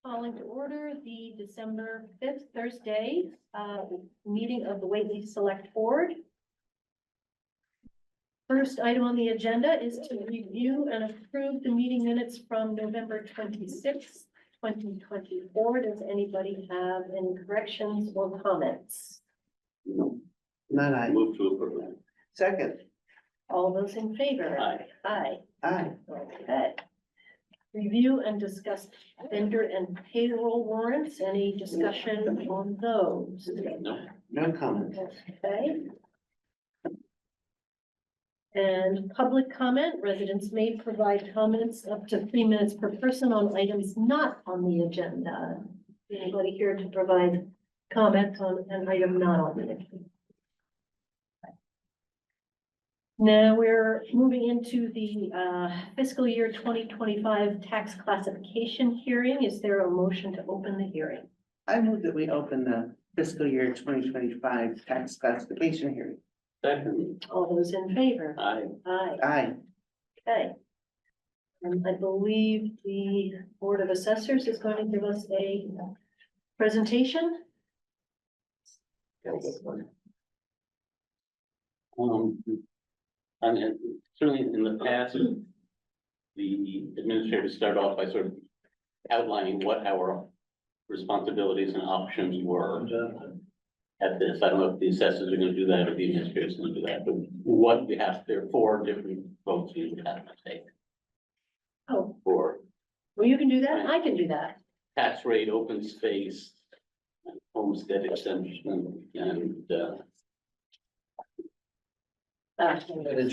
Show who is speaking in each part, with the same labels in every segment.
Speaker 1: Calling to order the December 5th, Thursday, meeting of the Whately Select Board. First item on the agenda is to review and approve the meeting minutes from November 26th, 2024. Does anybody have any corrections or comments?
Speaker 2: No.
Speaker 3: None, I
Speaker 2: Move to approve.
Speaker 3: second.
Speaker 1: All those in favor?
Speaker 2: Aye.
Speaker 1: Aye.
Speaker 3: Aye.
Speaker 1: Okay. Review and discuss vendor and payroll warrants. Any discussion on those?
Speaker 2: No.
Speaker 3: No comment.
Speaker 1: Okay. And public comment, residents may provide comments up to 3 minutes per person on items not on the agenda. Anybody here to provide comment on an item not on the agenda? Now we're moving into the fiscal year 2025 tax classification hearing. Is there a motion to open the hearing?
Speaker 3: I move that we open the fiscal year 2025 tax classification hearing.
Speaker 2: Second.
Speaker 1: All those in favor?
Speaker 2: Aye.
Speaker 1: Aye.
Speaker 3: Aye.
Speaker 1: Okay. And I believe the Board of Assessors is going to give us a presentation.
Speaker 2: I mean, certainly in the past, the administrators start off by sort of outlining what our responsibilities and options were at this. I don't know if the assessors are gonna do that or the administrators are gonna do that, but what we have, there are 4 different votes we would have to take
Speaker 1: Oh,
Speaker 2: for
Speaker 1: well, you can do that. I can do that.
Speaker 2: tax rate, open space, homestead exemption, and,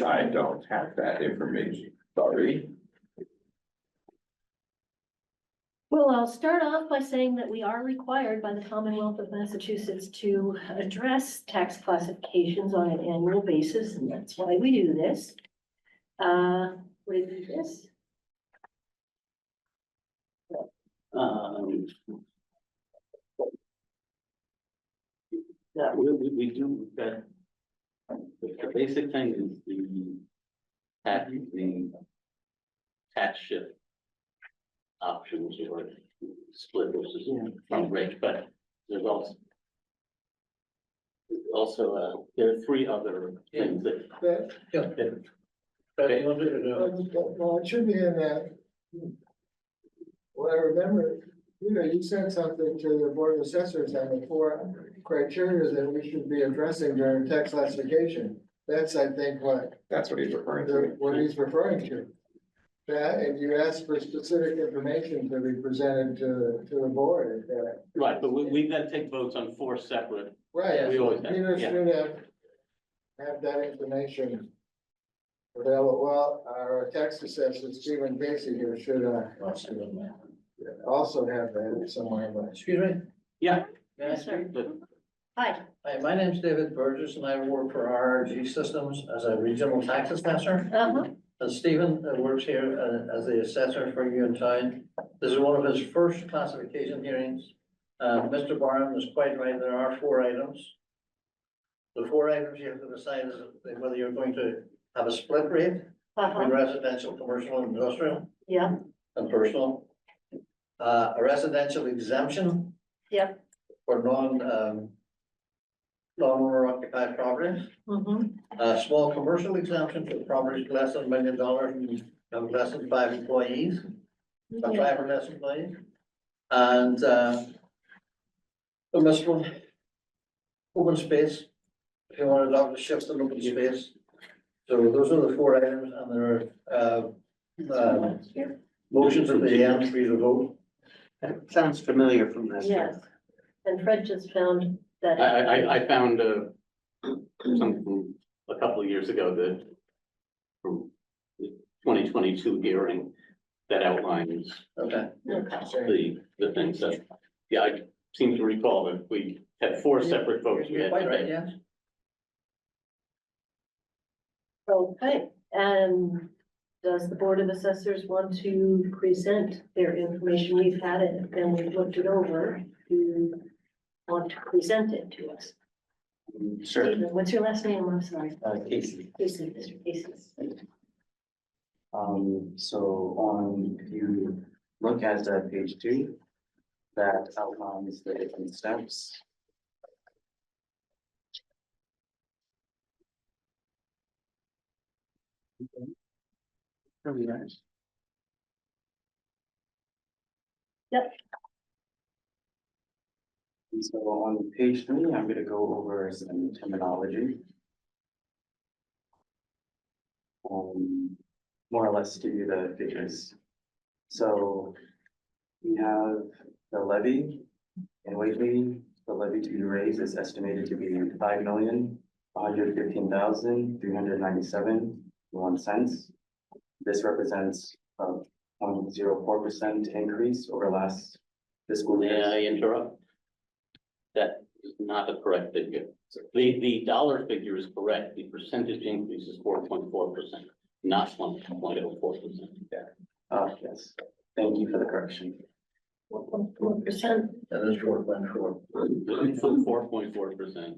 Speaker 4: I don't have that information, sorry.
Speaker 1: Well, I'll start off by saying that we are required by the Commonwealth of Massachusetts to address tax classifications on an annual basis, and that's why we do this. We do this.
Speaker 2: Yeah, we do that. The basic thing is the tax shift options or split versus front rate, but there's also there are 3 other things that.
Speaker 5: Well, it should be in that. Well, I remember, you said something to the Board of Assessors on the 4 criteria that we should be addressing during tax classification. That's, I think,
Speaker 4: That's what he's referring to.
Speaker 5: what he's referring to. That, and you asked for specific information to be presented to the board.
Speaker 2: Right, but we've got to take votes on 4 separate.
Speaker 5: Right,
Speaker 2: We always have,
Speaker 5: Peter
Speaker 2: yeah.
Speaker 5: should have that information available. Well, our tax assessor, Stephen Casey here, should also have that somewhere, but.
Speaker 6: Excuse me?
Speaker 2: Yeah.
Speaker 1: Yes, sir.
Speaker 2: But
Speaker 1: Hi.
Speaker 6: Hi, my name's David Burgess and I work for RRG Systems as a regional tax assessor.
Speaker 1: Uh-huh.
Speaker 6: And Stephen works here as the assessor for you in town. This is one of his first classification hearings. Mr. Barham is quite right, there are 4 items. The 4 items you have to decide is whether you're going to have a split rate
Speaker 1: Uh-huh.
Speaker 6: between residential, commercial, and industrial,
Speaker 1: Yeah,
Speaker 6: and personal. A residential exemption.
Speaker 1: Yep.
Speaker 6: For non-owner occupied properties.
Speaker 1: mm-hmm,
Speaker 6: A small commercial exemption for properties less than $1 million and have less than 5 employees, or 5 or less employees. And the next one, open space, if you want to adopt a shift in open space. So those are the 4 items, and there are motions at the end for you to vote.
Speaker 3: That sounds familiar from this.
Speaker 1: yes. And Fred just found that.
Speaker 2: I found something from a couple of years ago that from the 2022 hearing that outlines
Speaker 6: Okay.
Speaker 2: the things that, yeah, I seem to recall that we had 4 separate votes. We
Speaker 6: You're
Speaker 2: had
Speaker 6: quite
Speaker 2: to
Speaker 6: right,
Speaker 2: take.
Speaker 6: yes.
Speaker 1: Okay, and does the Board of Assessors want to present their information? We've had it and we've looked it over. Do you want to present it to us?
Speaker 3: Sure.
Speaker 1: Stephen, what's your last name? I'm sorry.
Speaker 3: Casey.
Speaker 1: Casey, Mr. Casey.
Speaker 7: So on, if you look at page 2, that outlines the different steps.
Speaker 3: There we are.
Speaker 7: And so on page 3, I'm gonna go over some terminology. More or less give you the figures. So we have the levy in Whately. The levy to be raised is estimated to be 5,115,397.01. This represents a 0.04% increase over last fiscal
Speaker 2: May
Speaker 7: year.
Speaker 2: I interrupt? That is not a correct figure. The dollar figure is correct. The percentage increase is 4.4%, not 1.04%.
Speaker 7: Yes, thank you for the correction.
Speaker 1: 1.4%.
Speaker 6: That is 4.4.
Speaker 2: 4.4%.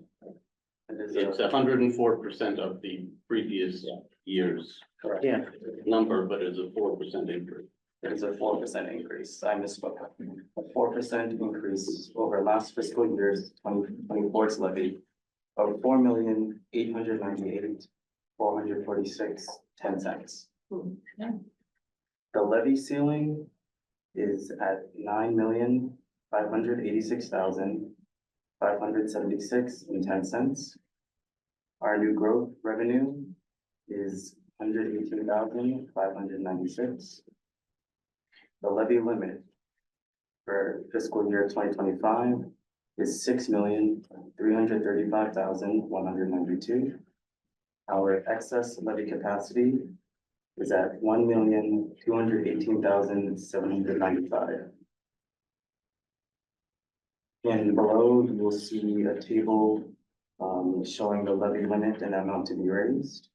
Speaker 7: It is
Speaker 2: It's
Speaker 7: a,
Speaker 2: 104% of the previous year's
Speaker 3: Yeah,
Speaker 2: number, but it's a 4% increase.
Speaker 7: it is a 4% increase. I misspoke. A 4% increase over last fiscal year's 2024's levy of 4,898,446.10. The levy ceiling is at 9,586,576.10. Our new growth revenue is 118,596. The levy limit for fiscal year 2025 is 6,335,192. Our excess levy capacity is at 1,218,795. And below, you will see a table showing the levy limit and amount to be raised.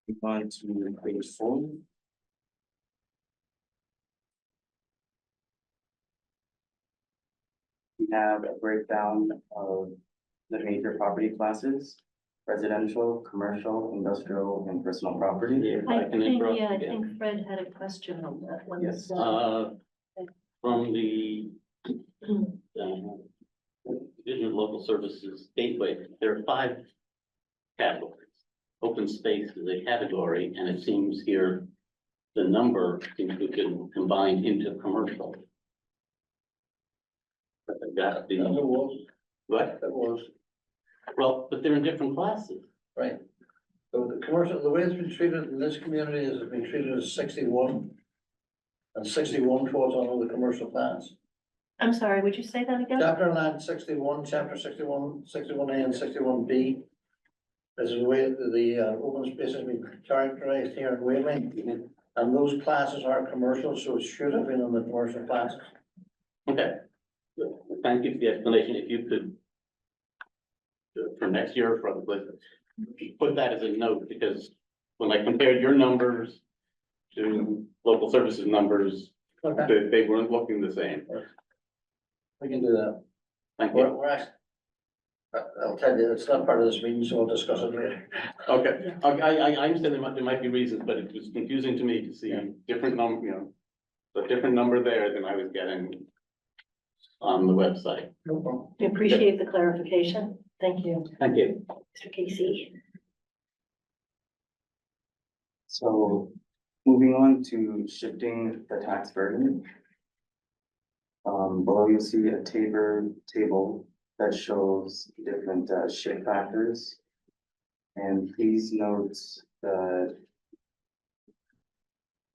Speaker 7: Move on to page 4. We have a breakdown of the major property classes: residential, commercial, industrial, and personal property.
Speaker 2: If
Speaker 1: I
Speaker 2: I can
Speaker 1: think,
Speaker 2: interrupt
Speaker 1: yeah, I
Speaker 2: again.
Speaker 1: think Fred had a question on that one.
Speaker 7: Yes.
Speaker 2: From the Division of Local Services Gateway, there are 5 categories. Open space is a category, and it seems here the number seems to have been combined into commercial. But I've got
Speaker 6: That was,
Speaker 2: what?
Speaker 6: that was,
Speaker 2: Well, but they're in different classes.
Speaker 6: right. So the commercial, the way it's been treated in this community is it's been treated as 61. And 61 falls under the commercial class.
Speaker 1: I'm sorry, would you say that again?
Speaker 6: Chapter 9, 61, chapter 61, 61A and 61B. This is the way the open space has been characterized here in Whately. And those classes are commercial, so it should have been on the commercial classes.
Speaker 2: Okay. Thank you for the explanation. If you could, for next year, probably, put that as a note, because when I compared your numbers to local services numbers,
Speaker 6: Okay,
Speaker 2: they weren't looking the same.
Speaker 6: we can do that.
Speaker 2: Thank
Speaker 6: We're,
Speaker 2: you.
Speaker 6: we're actually, I'll tell you, it's not part of this meeting, so we'll discuss it later.
Speaker 2: Okay, I understand there might be reasons, but it was confusing to me to see different number, a different number there than I was getting on the website.
Speaker 6: No problem.
Speaker 1: We appreciate the clarification. Thank you,
Speaker 2: Thank you.
Speaker 1: Mr. Casey.
Speaker 7: So moving on to shifting the tax burden. Below you'll see a table that shows different shift factors. And please note the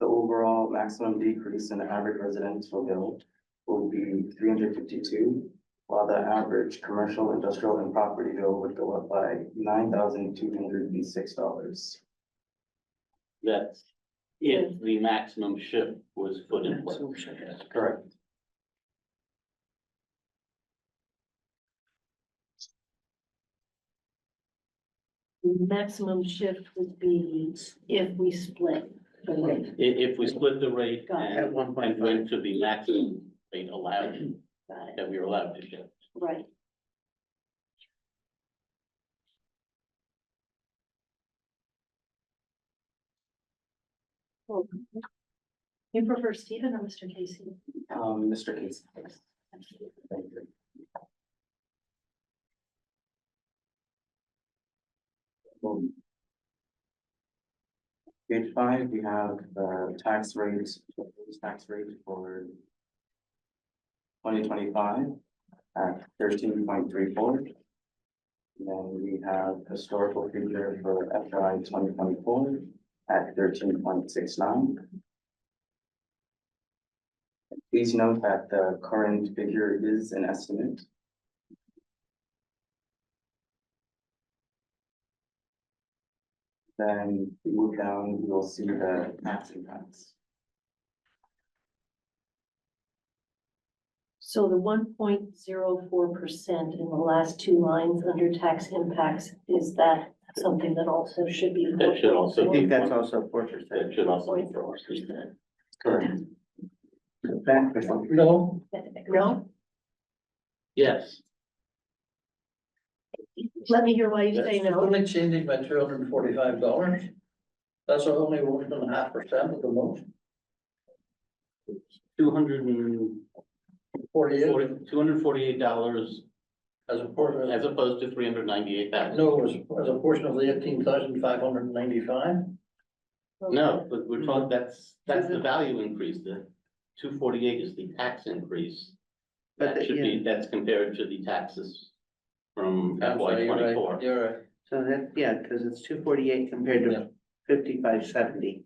Speaker 7: overall maximum decrease in the average residential bill will be 352, while the average commercial, industrial, and property bill would go up by $9,206.
Speaker 2: That's if the maximum shift was put in place.
Speaker 7: Correct.
Speaker 1: The maximum shift would be if we split the rate.
Speaker 2: If we split the rate
Speaker 1: Got it.
Speaker 2: and went to the maximum rate allowed,
Speaker 1: Got it,
Speaker 2: that we were allowed to shift.
Speaker 1: right. You prefer Stephen or Mr. Casey?
Speaker 7: Mr. Casey. Thank you. Page 5, we have the tax rate, proposed tax rate for 2025 at 13.34. Then we have historical figure for FY 2024 at 13.69. Please note that the current figure is an estimate. Then we move down, you will see the tax impacts.
Speaker 1: So the 1.04% in the last two lines under tax impacts, is that something that also should be?
Speaker 2: That should also
Speaker 3: I think that's also 4%.
Speaker 2: That should also be
Speaker 1: 4%.
Speaker 2: correct.
Speaker 3: Back for something.
Speaker 6: No,
Speaker 1: No,
Speaker 2: Yes,
Speaker 1: let me hear why you say
Speaker 6: it's
Speaker 1: no.
Speaker 6: only changing by $245. That's only 1.5% of the motion.
Speaker 2: 248
Speaker 6: 48
Speaker 2: $248
Speaker 6: as a portion,
Speaker 2: as opposed to 398,000.
Speaker 6: no, as a portion of the 18,595.
Speaker 2: No, but we're talking, that's the value increase, the 248 is the tax increase.
Speaker 3: But
Speaker 2: That should be, that's compared to the taxes from
Speaker 6: I'm
Speaker 2: FY
Speaker 6: sorry, you're right,
Speaker 2: 24.
Speaker 6: you're right.
Speaker 3: So that, yeah, because it's 248 compared
Speaker 6: Yeah.
Speaker 3: to 5570.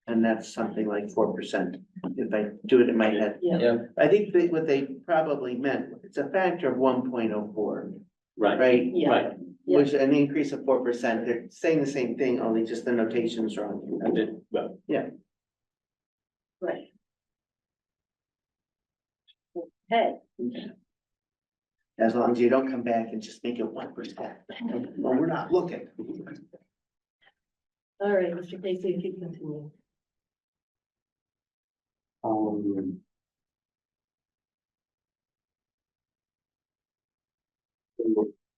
Speaker 3: And that's something like 4%, if I do it in my head.
Speaker 1: Yeah,
Speaker 6: Yeah,
Speaker 3: I think that what they probably meant, it's a factor of 1.04,
Speaker 2: Right,
Speaker 3: right?
Speaker 1: yeah,
Speaker 2: right.
Speaker 1: Yeah.
Speaker 3: Which an increase of 4%, they're saying the same thing, only just the notation's wrong.
Speaker 2: Well,
Speaker 1: right. Okay,
Speaker 3: As long as you don't come back and just make it 1%. Well, we're not looking.
Speaker 1: all right, Mr. Casey, if you continue.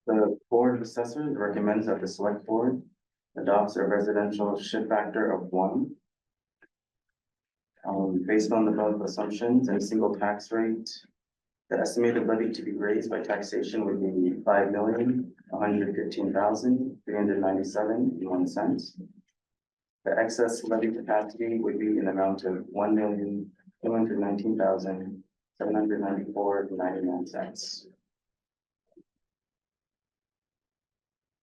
Speaker 7: The Board of Assessors recommends that the Select Board adopts a residential shift factor of 1. Based on the above assumptions and single tax rate, the estimated levy to be raised by taxation would be $5,115,397.01. The excess levy capacity would be an amount of $1,219,794.99.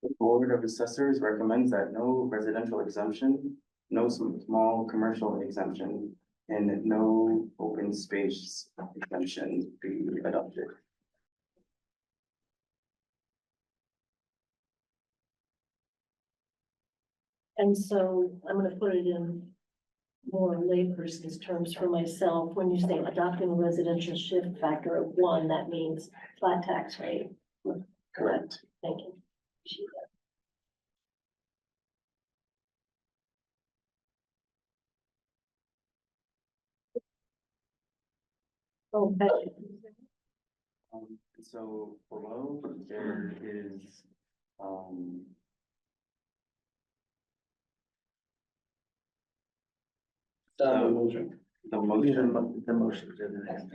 Speaker 7: The Board of Assessors recommends that no residential exemption, no small commercial exemption, and no open space exemption be adopted.
Speaker 1: And so I'm gonna put it in more layperson's terms for myself. When you say adopting a residential shift factor of 1, that means flat tax rate.
Speaker 7: Correct.
Speaker 1: Thank you. Okay,
Speaker 7: So below there is,
Speaker 6: down the motion.
Speaker 7: the
Speaker 3: The
Speaker 7: motion.
Speaker 3: the motions are the next.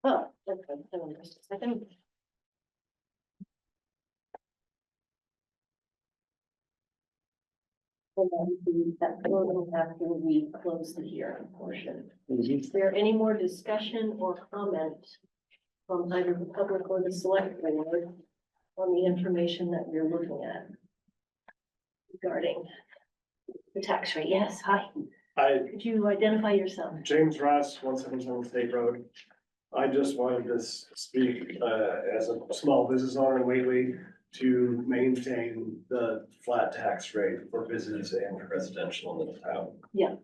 Speaker 1: oh, okay, hang on just a second. And then do that voting after we close the hearing portion. Is there any more discussion or comment from either the public or the select board on the information that we're looking at regarding the tax rate? Yes, hi.
Speaker 8: Hi,
Speaker 1: Could you identify yourself?
Speaker 8: James Ross, 177 State Road. I just wanted to speak as a small business owner in Whately to maintain the flat tax rate for business and for residential in the town.
Speaker 1: Yeah.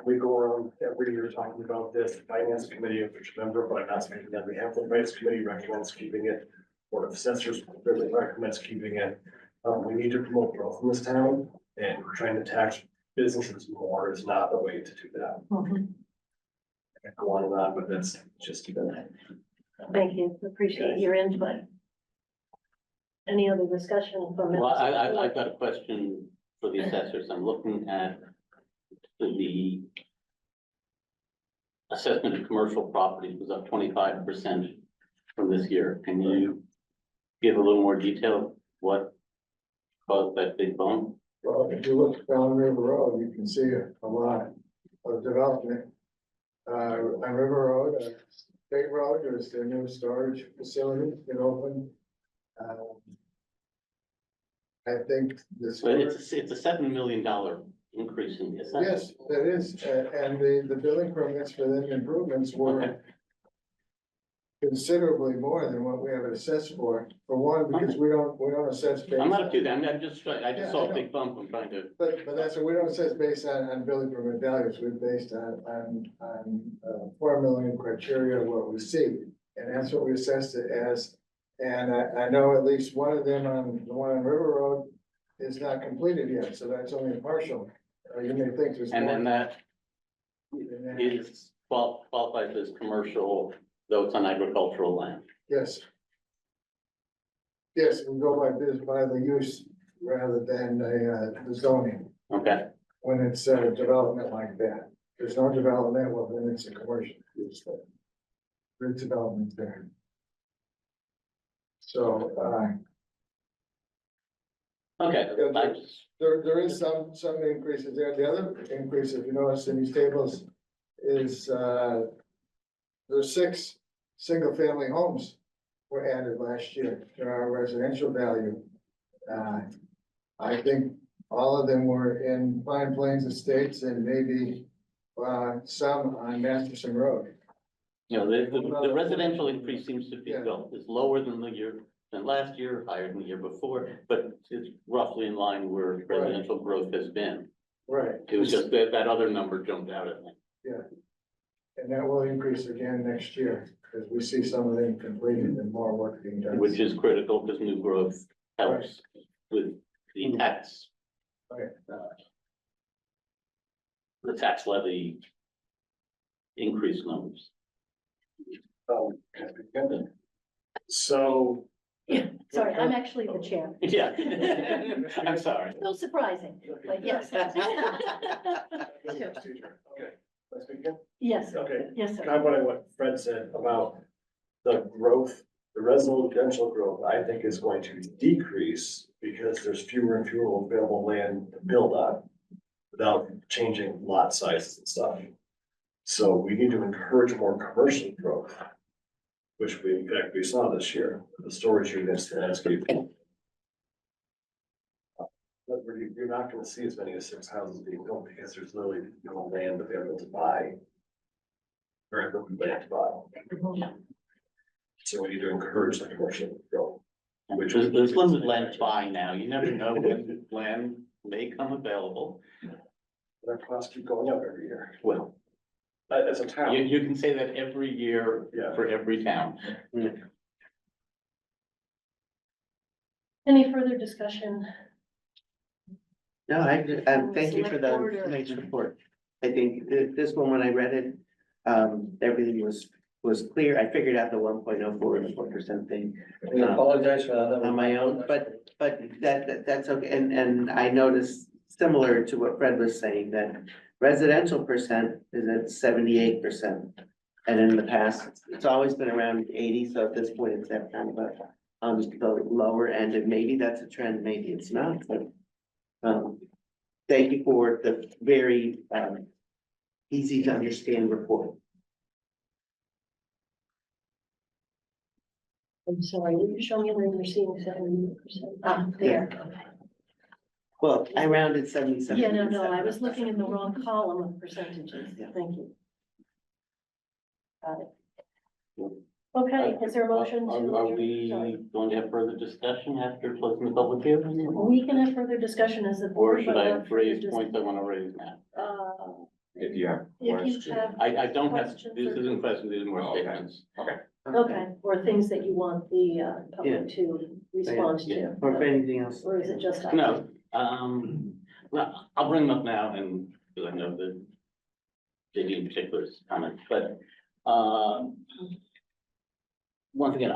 Speaker 8: We go around every year talking about this, finance committee, of which member, but I'm not speaking on behalf of the finance committee, recommends keeping it. Board of Assessors really recommends keeping it. We need to promote growth in this town, and trying to tax businesses more is not the way to do that.
Speaker 1: Mhm.
Speaker 8: I could go on and on, but that's just.
Speaker 1: Thank you, appreciate your input. Any other discussion from?
Speaker 2: Well, I've got a question for the assessors. I'm looking at the assessment of commercial properties was up 25% from this year. Can you give a little more detail what caused that big bump?
Speaker 5: Well, if you look down River Road, you can see a lot of development. On River Road, State Road, there's their new storage facility that opened. I think the
Speaker 2: But
Speaker 5: storage,
Speaker 2: it's a $7 million increase in the assessment.
Speaker 5: yes, that is, and the building permits for them improvements
Speaker 2: Okay.
Speaker 5: were considerably more than what we have it assessed for one, because we don't assess. based
Speaker 2: I'm not
Speaker 5: on-
Speaker 2: accusing, I just
Speaker 5: Yeah,
Speaker 2: saw
Speaker 5: I
Speaker 2: a big bump. I'm trying to,
Speaker 5: But that's what we don't assess based on building permit values, we're based on 4 million criteria, what we see. And that's what we assessed it as, and I know at least one of them the one on River Road is not completed yet, so that's only a partial. You may think there's
Speaker 2: and
Speaker 5: more.
Speaker 2: then that
Speaker 5: than that.
Speaker 2: is qualified as commercial, though it's on agricultural land.
Speaker 5: Yes. Yes, we go by this, by the use rather than the zoning,
Speaker 2: Okay,
Speaker 5: when it's a development like that. There's no development, well, then it's a commercial use. Good development there. So,
Speaker 2: okay. I just,
Speaker 5: there is some increases there. The other increase, if you notice in these tables, is, there's 6 single-family homes were added last year to our residential value. I think all of them were in Pine Plains Estates and maybe, some on Masterson Road.
Speaker 2: you know, the residential increase seems to be,
Speaker 5: Yeah.
Speaker 2: well, it's lower than last year, higher than the year before, but it's roughly in line where residential growth has been.
Speaker 5: Right.
Speaker 2: It was just that other number jumped out at me.
Speaker 5: And that will increase again next year, because we see some of them completed and more work being done.
Speaker 2: Which is critical because new growth helps with the tax.
Speaker 5: Right.
Speaker 2: The tax levy increase numbers.
Speaker 8: So,
Speaker 1: Yeah, sorry, I'm actually the chair.
Speaker 2: Yeah, I'm sorry.
Speaker 1: No surprising, but yes.
Speaker 8: okay, let's begin.
Speaker 1: Yes,
Speaker 8: Okay,
Speaker 1: yes,
Speaker 8: kind
Speaker 1: sir.
Speaker 8: of what Fred said about the growth, the residential growth, I think is going to decrease because there's fewer and fewer available land to build on without changing lot sizes and stuff. So we need to encourage more commercial growth, which we, in fact, we saw this year, the storage units, the landscaping. But you're not gonna see as many as 6 houses being built because there's literally no land available to buy. Very little land to buy. So we need to encourage the commercial growth. Which
Speaker 2: There's limited land to buy now. You never know when land may come available.
Speaker 8: Their costs keep going up every year.
Speaker 2: Well,
Speaker 8: As a town,
Speaker 2: you can say that every year
Speaker 8: yeah.
Speaker 2: for every town.
Speaker 1: Any further discussion?
Speaker 3: No, thank you for the
Speaker 1: Selectboard or-
Speaker 3: nice report. I think this one, when I read it, everything was clear. I figured out the 1.04 and the 4% thing
Speaker 6: We apologize for that. That was
Speaker 3: on my own, but that's okay. And I noticed, similar to what Fred was saying, that residential percent is at 78%. And in the past, it's always been around 80, so at this point, it's at kind of the lower end, and maybe that's a trend, maybe it's not, but thank you for the very easy to understand report.
Speaker 1: I'm sorry, will you show me where you're seeing 70%? Ah, there.
Speaker 3: Well, I rounded 77%.
Speaker 1: Yeah, no, I was looking in the wrong column of percentages.
Speaker 3: Yeah.
Speaker 1: Thank you. Got it. Okay, is there a motion to?
Speaker 2: Are we
Speaker 1: Sorry.
Speaker 2: going to have further discussion after closing the public hearing?
Speaker 1: We can have further discussion as the
Speaker 2: Or
Speaker 1: board.
Speaker 2: should
Speaker 1: but
Speaker 2: I
Speaker 1: not
Speaker 2: raise
Speaker 1: further
Speaker 2: points I want to raise now?
Speaker 4: If you have
Speaker 1: If you
Speaker 4: questions.
Speaker 1: have,
Speaker 2: I don't have,
Speaker 1: Questions
Speaker 2: this
Speaker 1: or-
Speaker 2: isn't questions, these are more
Speaker 4: Oh, okay.
Speaker 2: statements.
Speaker 1: okay, or things that you want the public to respond
Speaker 2: Yeah.
Speaker 1: to.
Speaker 3: Or if anything else.
Speaker 1: Or is it just? us?
Speaker 2: No, well, I'll bring them up now and, because I know that JD in particular is comment, but, once again,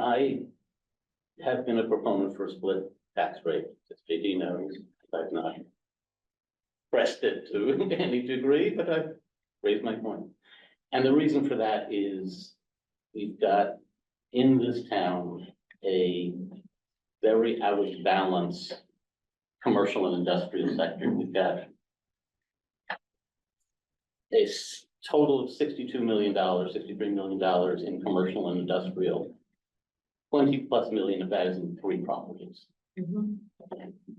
Speaker 2: have been a proponent for a split tax rate, as JD knows, I've not pressed it to any degree, but I've raised my point. And the reason for that is we've got in this town a very out of balance commercial and industrial sector. We've got a total of $62 million, $63 million in commercial and industrial. 20+ million of that is in 3 properties.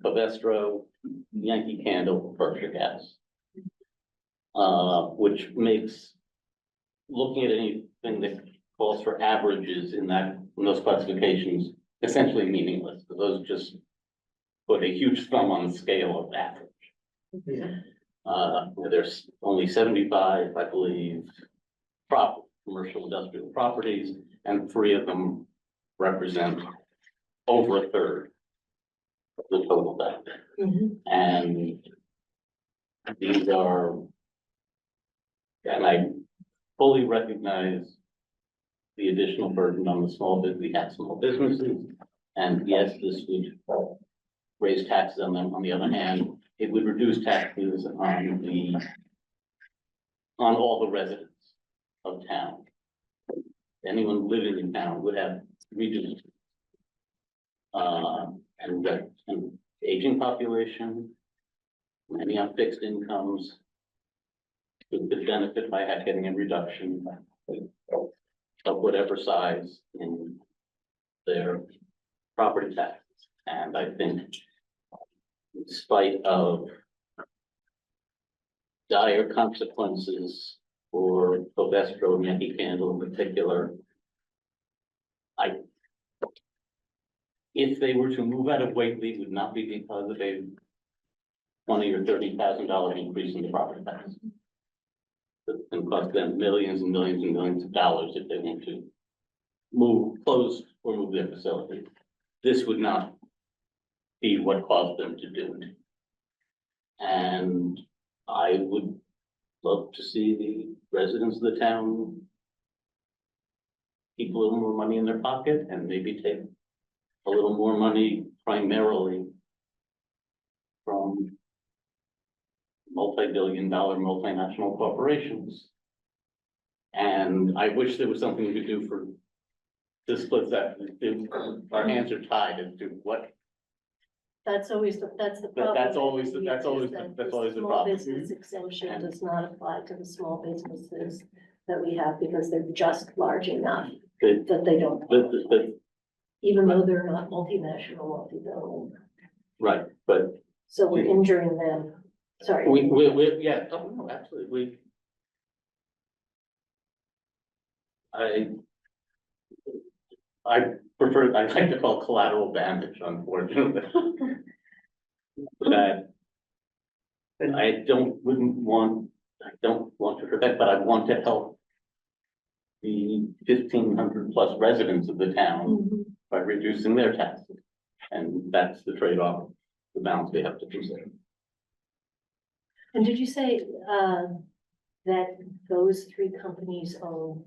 Speaker 2: Covestro, Yankee Candle, Berkshire Gas. Which makes looking at anything that calls for averages in those classifications essentially meaningless, because those just put a huge thumb on the scale of average. There's only 75, I believe, commercial industrial properties, and 3 of them represent over a third of the total value. And these are, and I fully recognize the additional burden on the small businesses. And yes, this would raise taxes on them. On the other hand, it would reduce taxes on all the residents of town. Anyone living in town would have reduced. And an aging population, many on fixed incomes, could benefit by getting a reduction of whatever size in their property taxes. And I think in spite of dire consequences for Covestro and Yankee Candle in particular, if they were to move out of Whately, it would not be because of a $20,000 or $30,000 increase in the property tax. It can cost them millions and millions and millions of dollars if they want to close or move their facility. This would not be what caused them to do it. And I would love to see the residents of the town keep a little more money in their pocket and maybe take a little more money primarily from multi-billion-dollar multinational corporations. And I wish there was something we could do to split that. Our hands are tied as to what.
Speaker 1: That's always the problem.
Speaker 2: That's always the
Speaker 1: Small
Speaker 2: problem.
Speaker 1: business exemption does not apply to the small businesses that we have because they're just large enough that they don't. Even though they're not multinational, multi-billion.
Speaker 2: Right, but
Speaker 1: So we're injuring them. Sorry.
Speaker 2: yeah, oh, no, absolutely, I prefer, I like to call collateral damage, unfortunately. That I don't want to protect, but I want to help the 1,500+ residents of the town by reducing their taxes. And that's the trade-off, the balance they have to consider.
Speaker 1: And did you say that those 3 companies own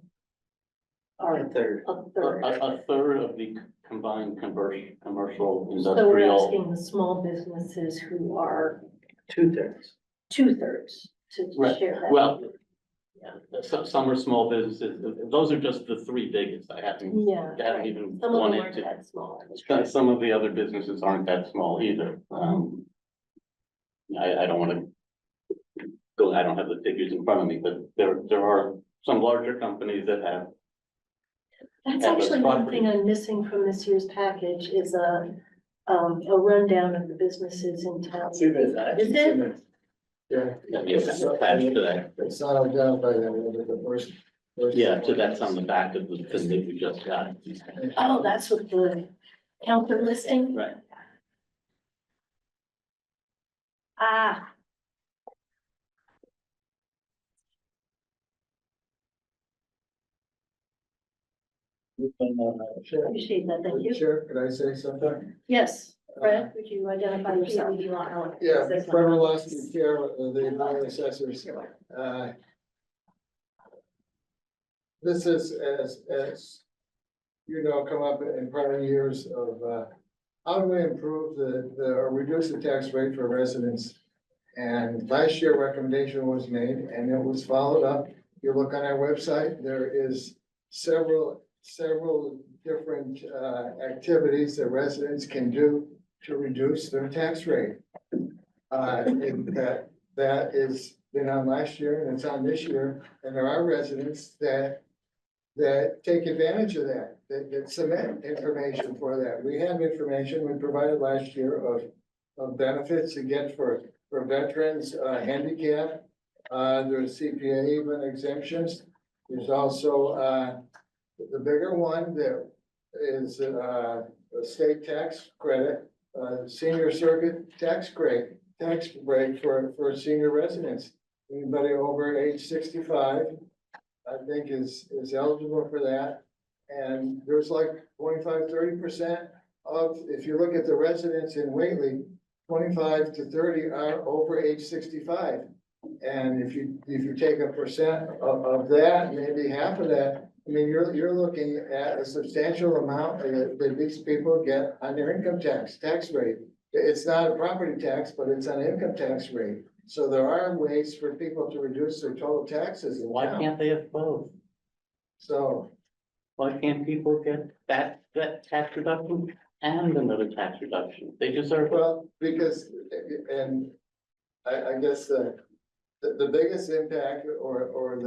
Speaker 3: A third.
Speaker 1: a third?
Speaker 2: A third of the combined commercial
Speaker 1: So we're
Speaker 2: industrial.
Speaker 1: asking the small businesses who are
Speaker 3: 2/3.
Speaker 1: 2/3 to
Speaker 2: Right.
Speaker 1: share that.
Speaker 2: Well, some are small businesses. Those are just the 3 biggest. I haven't
Speaker 1: Yeah.
Speaker 2: haven't even
Speaker 1: Some of
Speaker 2: gone
Speaker 1: them aren't
Speaker 2: into.
Speaker 1: that small.
Speaker 2: Some of the other businesses aren't that small either. I don't want to go, I don't have the figures in front of me, but there are some larger companies that have.
Speaker 1: That's
Speaker 2: Yeah, those
Speaker 1: actually one thing
Speaker 2: properties.
Speaker 1: I'm missing from this year's package is a rundown of the businesses in town. Is it?
Speaker 5: Yeah.
Speaker 2: Yes, attached to that.
Speaker 5: It's not identified that way, but the first.
Speaker 2: Yeah, so that's on the back of the thing that we just got.
Speaker 1: Oh, that's what the counter listing?
Speaker 2: Right.
Speaker 1: Ah,
Speaker 5: Chair,
Speaker 1: appreciate that, thank you.
Speaker 5: Chair, could I say something?
Speaker 1: Yes, Fred, would you identify yourself?
Speaker 5: Yeah, Fred Orlowski, Chair of the Board of Assessors. This is as come up in prior years of, how do we improve or reduce the tax rate for residents? And last year recommendation was made and it was followed up. If you look on our website, there is several different, activities that residents can do to reduce their tax rate. And that is been on last year and it's on this year, and there are residents that take advantage of that submit information for that. We have information we provided last year of benefits to get for veterans, handicap. There's CPA even exemptions. There's also, the bigger one that is, a state tax credit, senior circuit tax break for senior residents. Anybody over age 65, I think is eligible for that. And there's like 25-30% of, if you look at the residents in Whately, 25 to 30 are over age 65. And if you take a percent of that, maybe half of that, I mean, you're looking at a substantial amount that these people get on their income tax rate. It's not a property tax, but it's an income tax rate. So there are ways for people to reduce their total taxes in
Speaker 2: Why
Speaker 5: town.
Speaker 2: can't they have both?
Speaker 5: So,
Speaker 2: Why can't people get that tax reduction and another tax reduction? They deserve it.
Speaker 5: well, because, and I guess the biggest impact or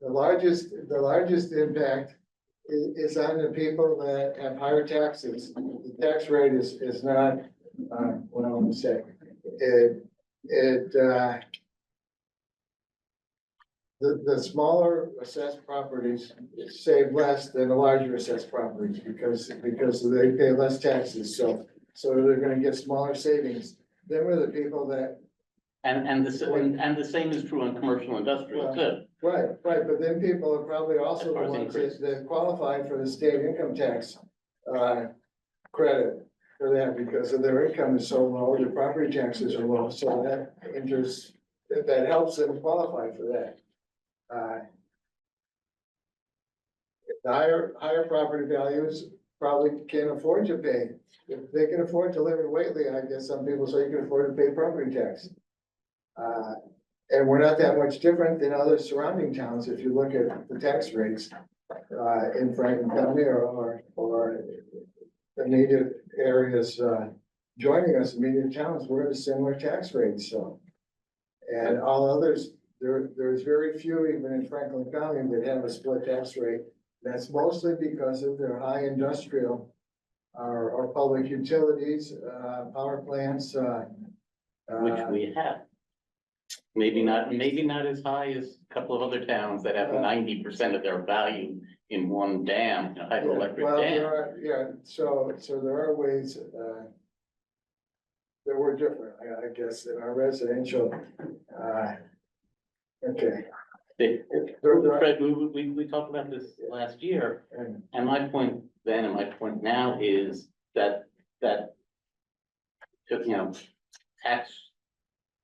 Speaker 5: the largest impact is on the people that have higher taxes. The tax rate is not, what I want to say. The smaller assessed properties save less than the larger assessed properties because they pay less taxes, so they're gonna get smaller savings. Then we're the people that,
Speaker 2: And the same is true on commercial industrial too.
Speaker 5: right, but then people are probably also the
Speaker 2: As far as
Speaker 5: ones
Speaker 2: increases.
Speaker 5: that qualify for the state income tax credit for that because of their income is so low, their property taxes are low, so that helps them qualify for that. The higher property values probably can't afford to pay. If they can afford to live in Whately, I guess some people say you can afford to pay property tax. And we're not that much different than other surrounding towns if you look at the tax rates in Franklin County or the native areas joining us, immediate towns, we're at a similar tax rate, so. And all others, there's very few even in Franklin County that have a split tax rate. That's mostly because of their high industrial or public utilities, power plants,
Speaker 2: Which we have. Maybe not as high as a couple of other towns that have 90% of their value in one dam, a hydroelectric
Speaker 5: well,
Speaker 2: dam.
Speaker 5: so there are ways, that we're different, I guess, in our residential, okay.
Speaker 2: Fred, we talked about this last year, and my point then and my point now is that tax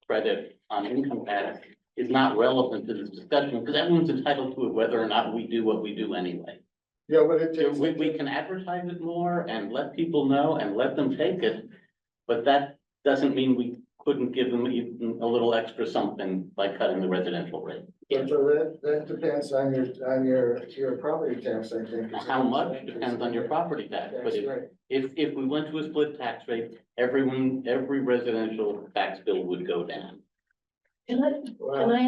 Speaker 2: credit on income tax is not relevant to this discussion, because everyone's entitled to it whether or not we do what we do anyway.
Speaker 5: Yeah, but it takes.
Speaker 2: We can advertise it more and let people know and let them take it, but that doesn't mean we couldn't give them even a little extra something by cutting the residential rate.
Speaker 5: So that depends on your property tax, I think.
Speaker 2: How much depends on your property tax, but
Speaker 5: That's right.
Speaker 2: if we went to a split tax rate, every residential tax bill would go down.
Speaker 1: Can I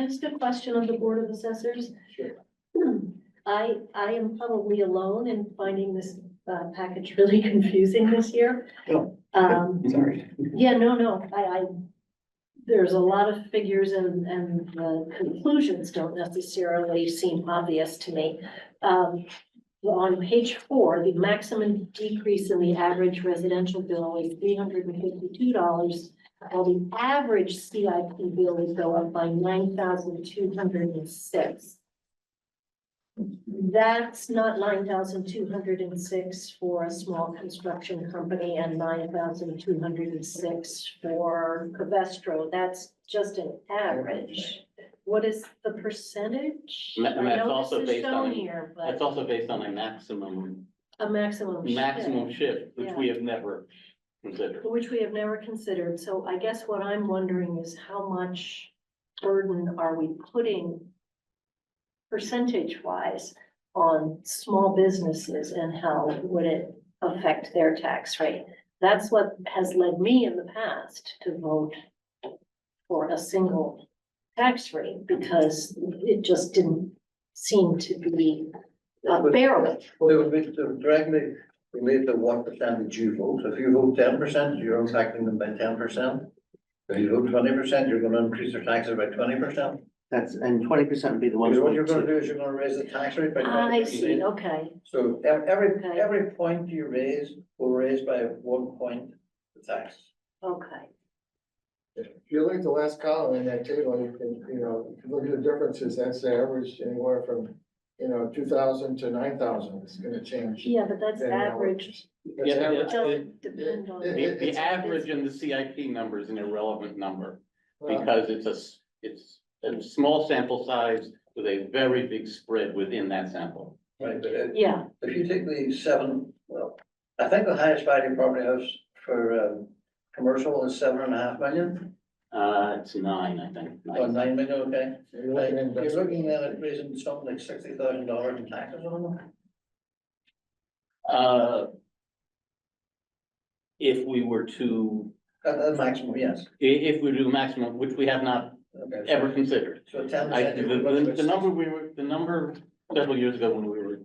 Speaker 1: ask a question of the Board of Assessors?
Speaker 5: Sure.
Speaker 1: I am probably alone in finding this package really confusing this year.
Speaker 2: Oh.
Speaker 1: Sorry. Yeah, no, there's a lot of figures and the conclusions don't necessarily seem obvious to me. On page 4, the maximum decrease in the average residential bill is $352, while the average CIP bill would go up by $9,206. That's not $9,206 for a small construction company and $9,206 for Covestro. That's just an average. what is the percentage?
Speaker 2: And
Speaker 1: I
Speaker 2: that's
Speaker 1: know
Speaker 2: also
Speaker 1: this is
Speaker 2: based
Speaker 1: shown
Speaker 2: on-
Speaker 1: here,
Speaker 2: That's
Speaker 1: but
Speaker 2: also based on a maximum
Speaker 1: a
Speaker 2: shift, which we have never considered.
Speaker 1: which we have never considered. So I guess what I'm wondering is how much burden are we putting percentage-wise on small businesses and how would it affect their tax rate? That's what has led me in the past to vote for a single tax rate because it just didn't seem to be bearable.
Speaker 6: Well, it would be to directly relate to what percentage you vote. If you vote 10%, you're impacting them by 10%. If you vote 20%, you're gonna increase their taxes by 20%.
Speaker 3: That's, and 20% would be the one.
Speaker 6: Because what you're gonna do is you're gonna raise the tax rate by 20%.
Speaker 1: I see, okay.
Speaker 6: So
Speaker 1: Okay.
Speaker 6: every point you raise will raise by 1 point the tax.
Speaker 1: Okay,
Speaker 5: If you look at the last column in that table, you can, you know, if you look at the differences, that's the average anywhere from, you know, 2,000 to 9,000, it's gonna change.
Speaker 1: yeah, but that's
Speaker 5: depending on what-
Speaker 1: average.
Speaker 5: That's
Speaker 2: Yeah,
Speaker 5: average.
Speaker 1: It doesn't depend on.
Speaker 2: The average in the CIP number is an irrelevant number,
Speaker 5: Well,
Speaker 2: because it's a small sample size with a very big spread within that sample.
Speaker 6: Right, but
Speaker 1: Yeah,
Speaker 6: if you take the well, I think the highest value property house for, commercial is 7.5 million,
Speaker 2: It's 9, I think.
Speaker 6: or 9 million, okay?
Speaker 5: You're
Speaker 6: Like,
Speaker 5: looking at
Speaker 6: you're looking at it raising something like $60,000 in taxes on them.
Speaker 2: If we were to,
Speaker 6: At the maximum, yes.
Speaker 2: if we do maximum, which we have not
Speaker 6: Okay.
Speaker 2: ever considered.
Speaker 6: So 10%.
Speaker 2: The number several years ago when we were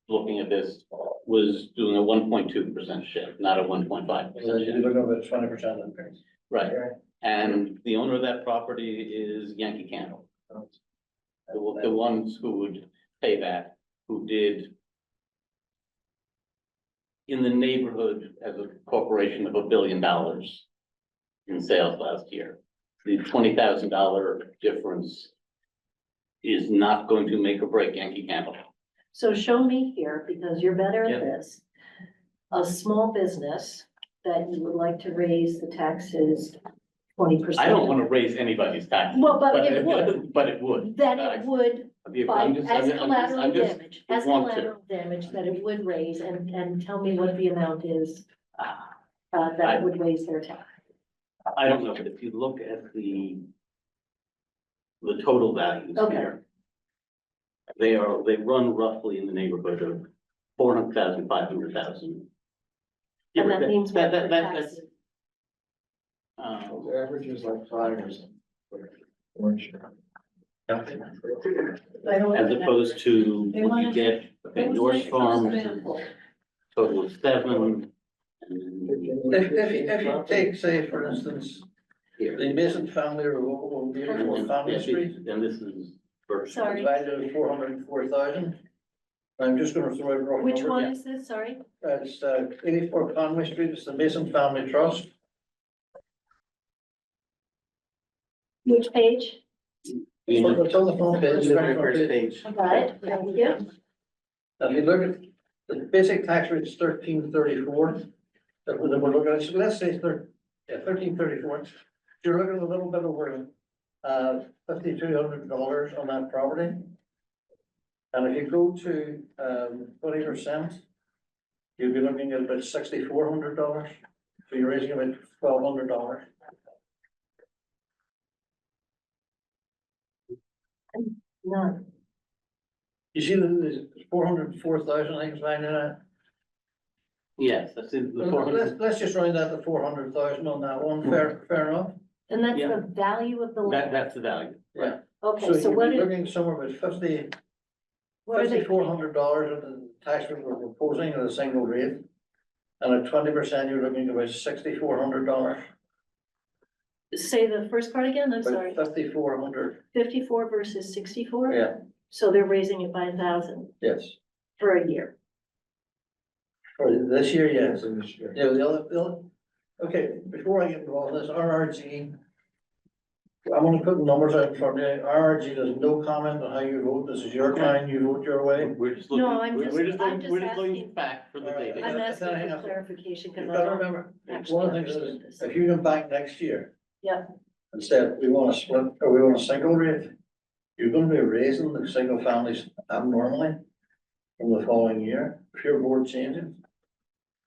Speaker 2: looking at this was doing a 1.2% shift, not a 1.5%
Speaker 6: You're
Speaker 2: shift.
Speaker 6: looking at 20% increase.
Speaker 2: Right,
Speaker 5: Okay.
Speaker 2: and the owner of that property is Yankee Candle. The ones who would pay that, who did in the neighborhood as a corporation of $1 billion in sales last year. The $20,000 difference is not going to make or break Yankee Candle.
Speaker 1: so show me here, because you're better
Speaker 2: Yeah.
Speaker 1: at this. A small business that you would like to raise the taxes 20%.
Speaker 2: I don't want to raise anybody's taxes.
Speaker 1: Well, but it would.
Speaker 2: But it would.
Speaker 1: That it would, by,
Speaker 2: I'm just-
Speaker 1: as
Speaker 2: I'm just-
Speaker 1: collateral
Speaker 2: I'm just
Speaker 1: damage, as
Speaker 2: want to.
Speaker 1: collateral damage, that it would raise, and tell me what the amount is,
Speaker 2: Ah,
Speaker 1: that it would raise their tax.
Speaker 2: I don't know, but if you look at the total values
Speaker 1: Okay.
Speaker 2: here, they run roughly in the neighborhood of 400,000, 500,000.
Speaker 1: And that means what for
Speaker 2: That's,
Speaker 1: taxes?
Speaker 5: The average is like 5 or something. Orange.
Speaker 1: I don't
Speaker 2: as
Speaker 1: know.
Speaker 2: opposed to what you get, okay, North Farms, total of 7. And
Speaker 6: If you take, say, for instance,
Speaker 2: here.
Speaker 6: the Mason family revocable beautiful family street,
Speaker 2: And this is first.
Speaker 1: Sorry.
Speaker 6: it's valued at 404,000. I'm just gonna throw out a rough
Speaker 1: Which
Speaker 6: number.
Speaker 1: one is this, sorry?
Speaker 6: It's 84 Conway Street, it's the Mason Family Trust.
Speaker 1: Which page?
Speaker 6: It's on the front page.
Speaker 3: The first page.
Speaker 1: Got it, thank you.
Speaker 6: If you look at, the basic tax rate is 1334. That we're looking at, so let's say 1334. You're looking a little bit over, $5,200 on that property. And if you go to, 20%, you'll be looking at about $6,400. So you're raising about $1,200.
Speaker 1: None.
Speaker 6: You see that there's 404,000, I think it's valued at.
Speaker 2: Yes, that's in the 400.
Speaker 6: Let's just round that to 400,000 on that one, fair enough.
Speaker 1: And that's
Speaker 2: Yeah.
Speaker 1: the value of the land?
Speaker 2: That's the value.
Speaker 6: Yeah.
Speaker 1: Okay, so
Speaker 6: you'd
Speaker 1: what
Speaker 6: be
Speaker 1: is,
Speaker 6: looking somewhere about
Speaker 1: what are they?
Speaker 6: $5,400 of the tax rate we're proposing at a single rate. And at 20%, you're looking at about $6,400.
Speaker 1: Say the first part again, I'm sorry,
Speaker 6: 5,400,
Speaker 1: 54 versus 64?
Speaker 6: yeah,
Speaker 1: So they're raising it by 1,000
Speaker 6: yes.
Speaker 1: for a year.
Speaker 6: For this year, yes.
Speaker 5: For this year.
Speaker 6: Yeah, the other, okay, before I get involved in this, RRG. I'm gonna put numbers out in front of you. RRG does no comment on how you vote. This is your town, you vote your way.
Speaker 2: We're just
Speaker 1: No,
Speaker 2: looking,
Speaker 1: I'm
Speaker 2: we're
Speaker 1: just-
Speaker 2: we're just
Speaker 1: I'm
Speaker 2: looking,
Speaker 1: just
Speaker 2: we're just looking
Speaker 1: asking-
Speaker 2: back for the
Speaker 6: All right.
Speaker 2: data.
Speaker 1: I'm
Speaker 6: I
Speaker 1: asking
Speaker 6: hang
Speaker 1: for
Speaker 6: on.
Speaker 1: clarification
Speaker 6: You've
Speaker 1: because I
Speaker 6: got to
Speaker 1: don't
Speaker 6: remember,
Speaker 1: actually
Speaker 6: one of the things
Speaker 1: understand
Speaker 6: is,
Speaker 1: this.
Speaker 6: if you come back next year.
Speaker 1: Yeah.
Speaker 6: And said, we want to split, or we want a single rate, you're gonna be raising the single families abnormally from the following year, if your board changes.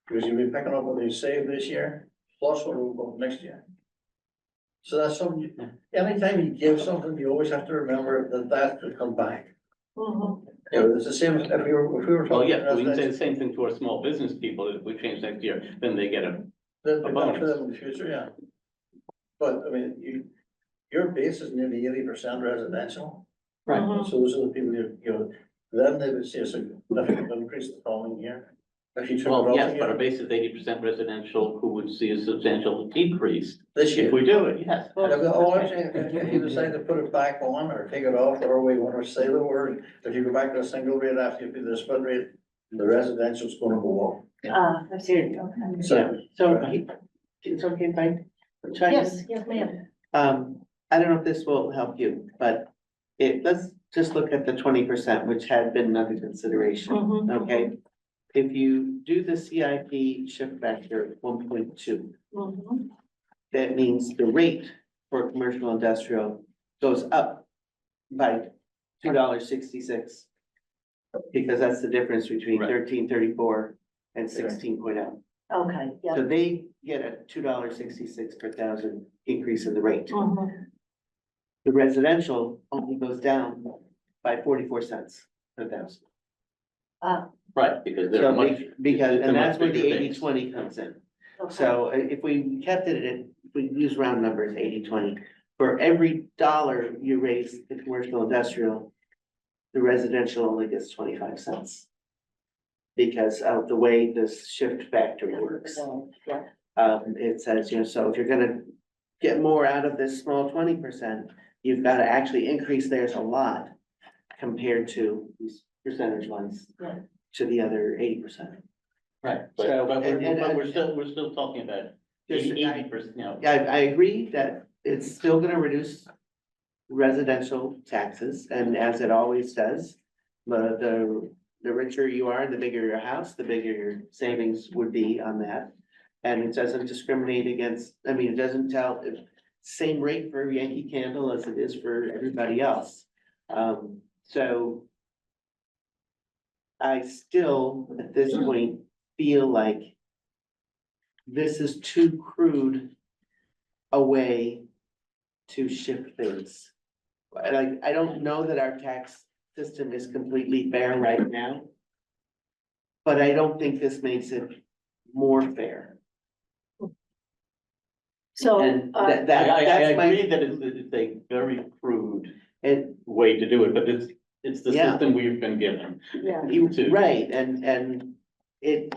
Speaker 6: Because you'll be picking up what they saved this year, plus what will go next year. So that's something, anytime you give something, you always have to remember that that could come back.
Speaker 1: Mhm.
Speaker 6: You know, it's the same if we were
Speaker 2: Well,
Speaker 6: talking.
Speaker 2: yeah, we can say the
Speaker 6: residential,
Speaker 2: same thing to our small business people, if we change next year, then they get a,
Speaker 6: That
Speaker 2: a
Speaker 6: they benefit
Speaker 2: bonus.
Speaker 6: them in the future, yeah. But I mean, your base is nearly 80% residential.
Speaker 2: Right.
Speaker 1: Mhm.
Speaker 6: So those are the people you know, then they would see a significant increase the following year. If you took it
Speaker 2: Well,
Speaker 6: all
Speaker 2: yes, but our
Speaker 6: together
Speaker 2: base is 80% residential, who would see a substantial decrease
Speaker 6: this
Speaker 2: if
Speaker 6: year.
Speaker 2: we do it, yes.
Speaker 6: All I'm saying, if you decide to put it back on or take it off, whatever way you want to say the word, if you go back to a single rate after you put the split rate, the residential's gonna go up.
Speaker 1: I see. Okay.
Speaker 3: So, it's okay if I chime in?
Speaker 1: Yes, yes, ma'am.
Speaker 3: I don't know if this will help you, but let's just look at the 20%, which had been under consideration,
Speaker 1: Mhm.
Speaker 3: okay? If you do the CIP shift factor 1.2,
Speaker 1: Mhm.
Speaker 3: that means the rate for commercial industrial goes up by $2.66. Because that's the difference between
Speaker 2: Right.
Speaker 3: 13.34 and 16.0.
Speaker 1: Okay, yeah.
Speaker 3: So they get a $2.66 per thousand increase in the rate.
Speaker 1: Mhm.
Speaker 3: The residential only goes down by 44 cents per thousand.
Speaker 2: Right, because they're
Speaker 3: So
Speaker 2: much.
Speaker 3: because,
Speaker 2: it's a
Speaker 3: and
Speaker 2: much
Speaker 3: that's where the
Speaker 2: bigger base.
Speaker 3: 80-20 comes in.
Speaker 1: Okay.
Speaker 3: So if we kept it at, if we use round numbers, 80-20, for every dollar you raise the commercial industrial, the residential only gets 25 cents. Because of the way this shift factor works.
Speaker 1: Yeah.
Speaker 3: It says, so if you're gonna get more out of this small 20%, you've got to actually increase theirs a lot compared to these percentage ones
Speaker 1: Yeah.
Speaker 3: to the other 80%.
Speaker 2: Right,
Speaker 3: So,
Speaker 2: but
Speaker 3: and-
Speaker 2: we're still talking about
Speaker 3: Just,
Speaker 2: 80%, you know.
Speaker 3: I agree that it's still gonna reduce residential taxes, and as it always does, the richer you are, the bigger your house, the bigger your savings would be on that. And it doesn't discriminate against, it doesn't tell, same rate for Yankee Candle as it is for everybody else. So I still, at this point, feel like this is too crude a way to shift things. Like, I don't know that our tax system is completely fair right now. But I don't think this makes it more fair.
Speaker 1: So,
Speaker 3: And
Speaker 2: I
Speaker 3: that's my,
Speaker 2: agree that it's a very crude
Speaker 3: it,
Speaker 2: way to do it, but it's the
Speaker 3: Yeah.
Speaker 2: system we've been given.
Speaker 1: yeah.
Speaker 2: to-
Speaker 3: right, and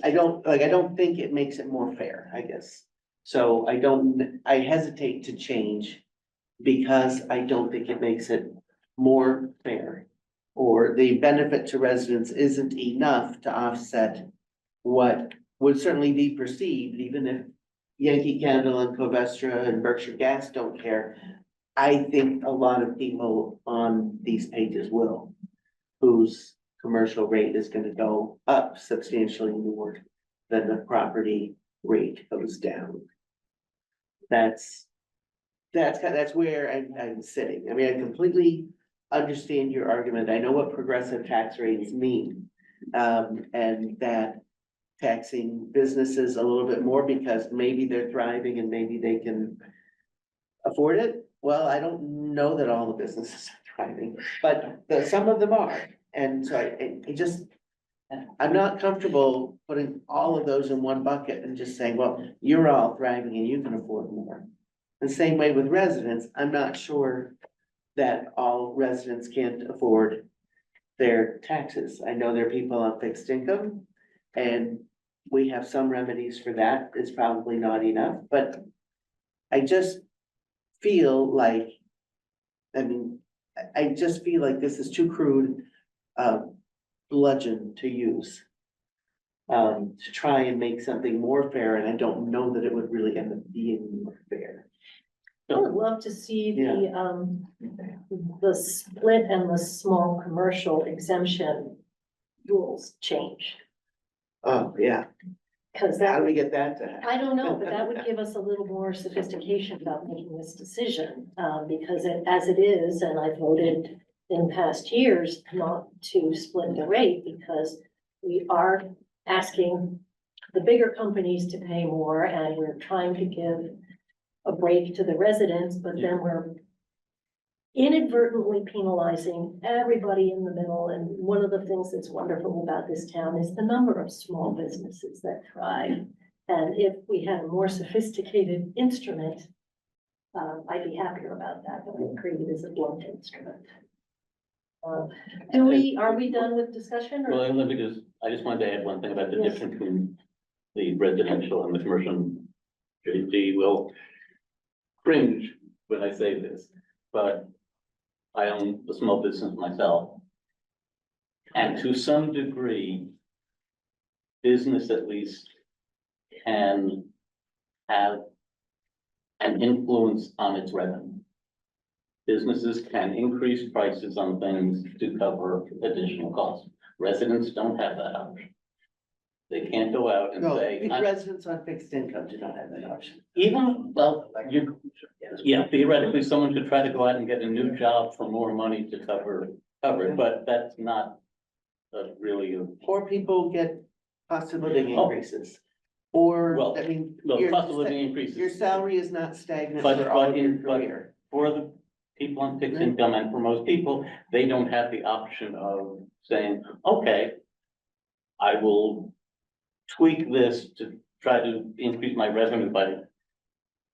Speaker 3: I don't think it makes it more fair, I guess. So I hesitate to change because I don't think it makes it more fair. Or the benefit to residents isn't enough to offset what would certainly be perceived, even if Yankee Candle and Covestra and Berkshire Gas don't care. I think a lot of people on these pages will, whose commercial rate is gonna go up substantially more than the property rate goes down. That's where I'm sitting. I completely understand your argument. I know what progressive tax rates mean. And that taxing businesses a little bit more because maybe they're thriving and maybe they can afford it. Well, I don't know that all the businesses are thriving, but some of them are. And so I'm not comfortable putting all of those in one bucket and just saying, well, you're all thriving and you can afford more. The same way with residents, I'm not sure that all residents can't afford their taxes. I know there are people on fixed income and we have some remedies for that. It's probably not enough, but I just feel like, I just feel like this is too crude, bludgeon to use. To try and make something more fair, and I don't know that it would really end up being more fair.
Speaker 1: I would love to see the split and the small commercial exemption rules change.
Speaker 3: Oh, yeah,
Speaker 1: Cause
Speaker 3: how
Speaker 1: that,
Speaker 3: do we get that to happen?
Speaker 1: I don't know, but that would give us a little more sophistication about making this decision, because as it is, and I voted in past years not to split the rate because we are asking the bigger companies to pay more and we're trying to give a break to the residents, but then we're inadvertently penalizing everybody in the middle. And one of the things that's wonderful about this town is the number of small businesses that thrive. And if we had a more sophisticated instrument, I'd be happier about that, but I agree it is a blunt instrument. Are we done with discussion or?
Speaker 2: Well, let me just, I just wanted to add one thing about the
Speaker 1: Yes.
Speaker 2: difference between the residential and the commercial. JD will cringe when I say this, but I own a small business myself. And to some degree, business at least can have an influence on its revenue. Businesses can increase prices on things to cover additional costs. Residents don't have that option. They can't go out and
Speaker 3: No,
Speaker 2: say,
Speaker 3: residents on fixed income do not have that option.
Speaker 2: even, well, yeah, theoretically, someone could try to go out and get a new job for more money to cover it, but that's not really a.
Speaker 3: Poor people get cost of living
Speaker 2: Oh.
Speaker 3: increases. Or,
Speaker 2: Well,
Speaker 3: I mean,
Speaker 2: No,
Speaker 3: your
Speaker 2: cost of living increases.
Speaker 3: your salary is not stagnant
Speaker 2: But-
Speaker 3: for all
Speaker 2: but
Speaker 3: of your
Speaker 2: in- but-
Speaker 3: career.
Speaker 2: For the people on fixed
Speaker 3: Right.
Speaker 2: income and for most people, they don't have the option of saying, okay, I will tweak this to try to increase my revenue by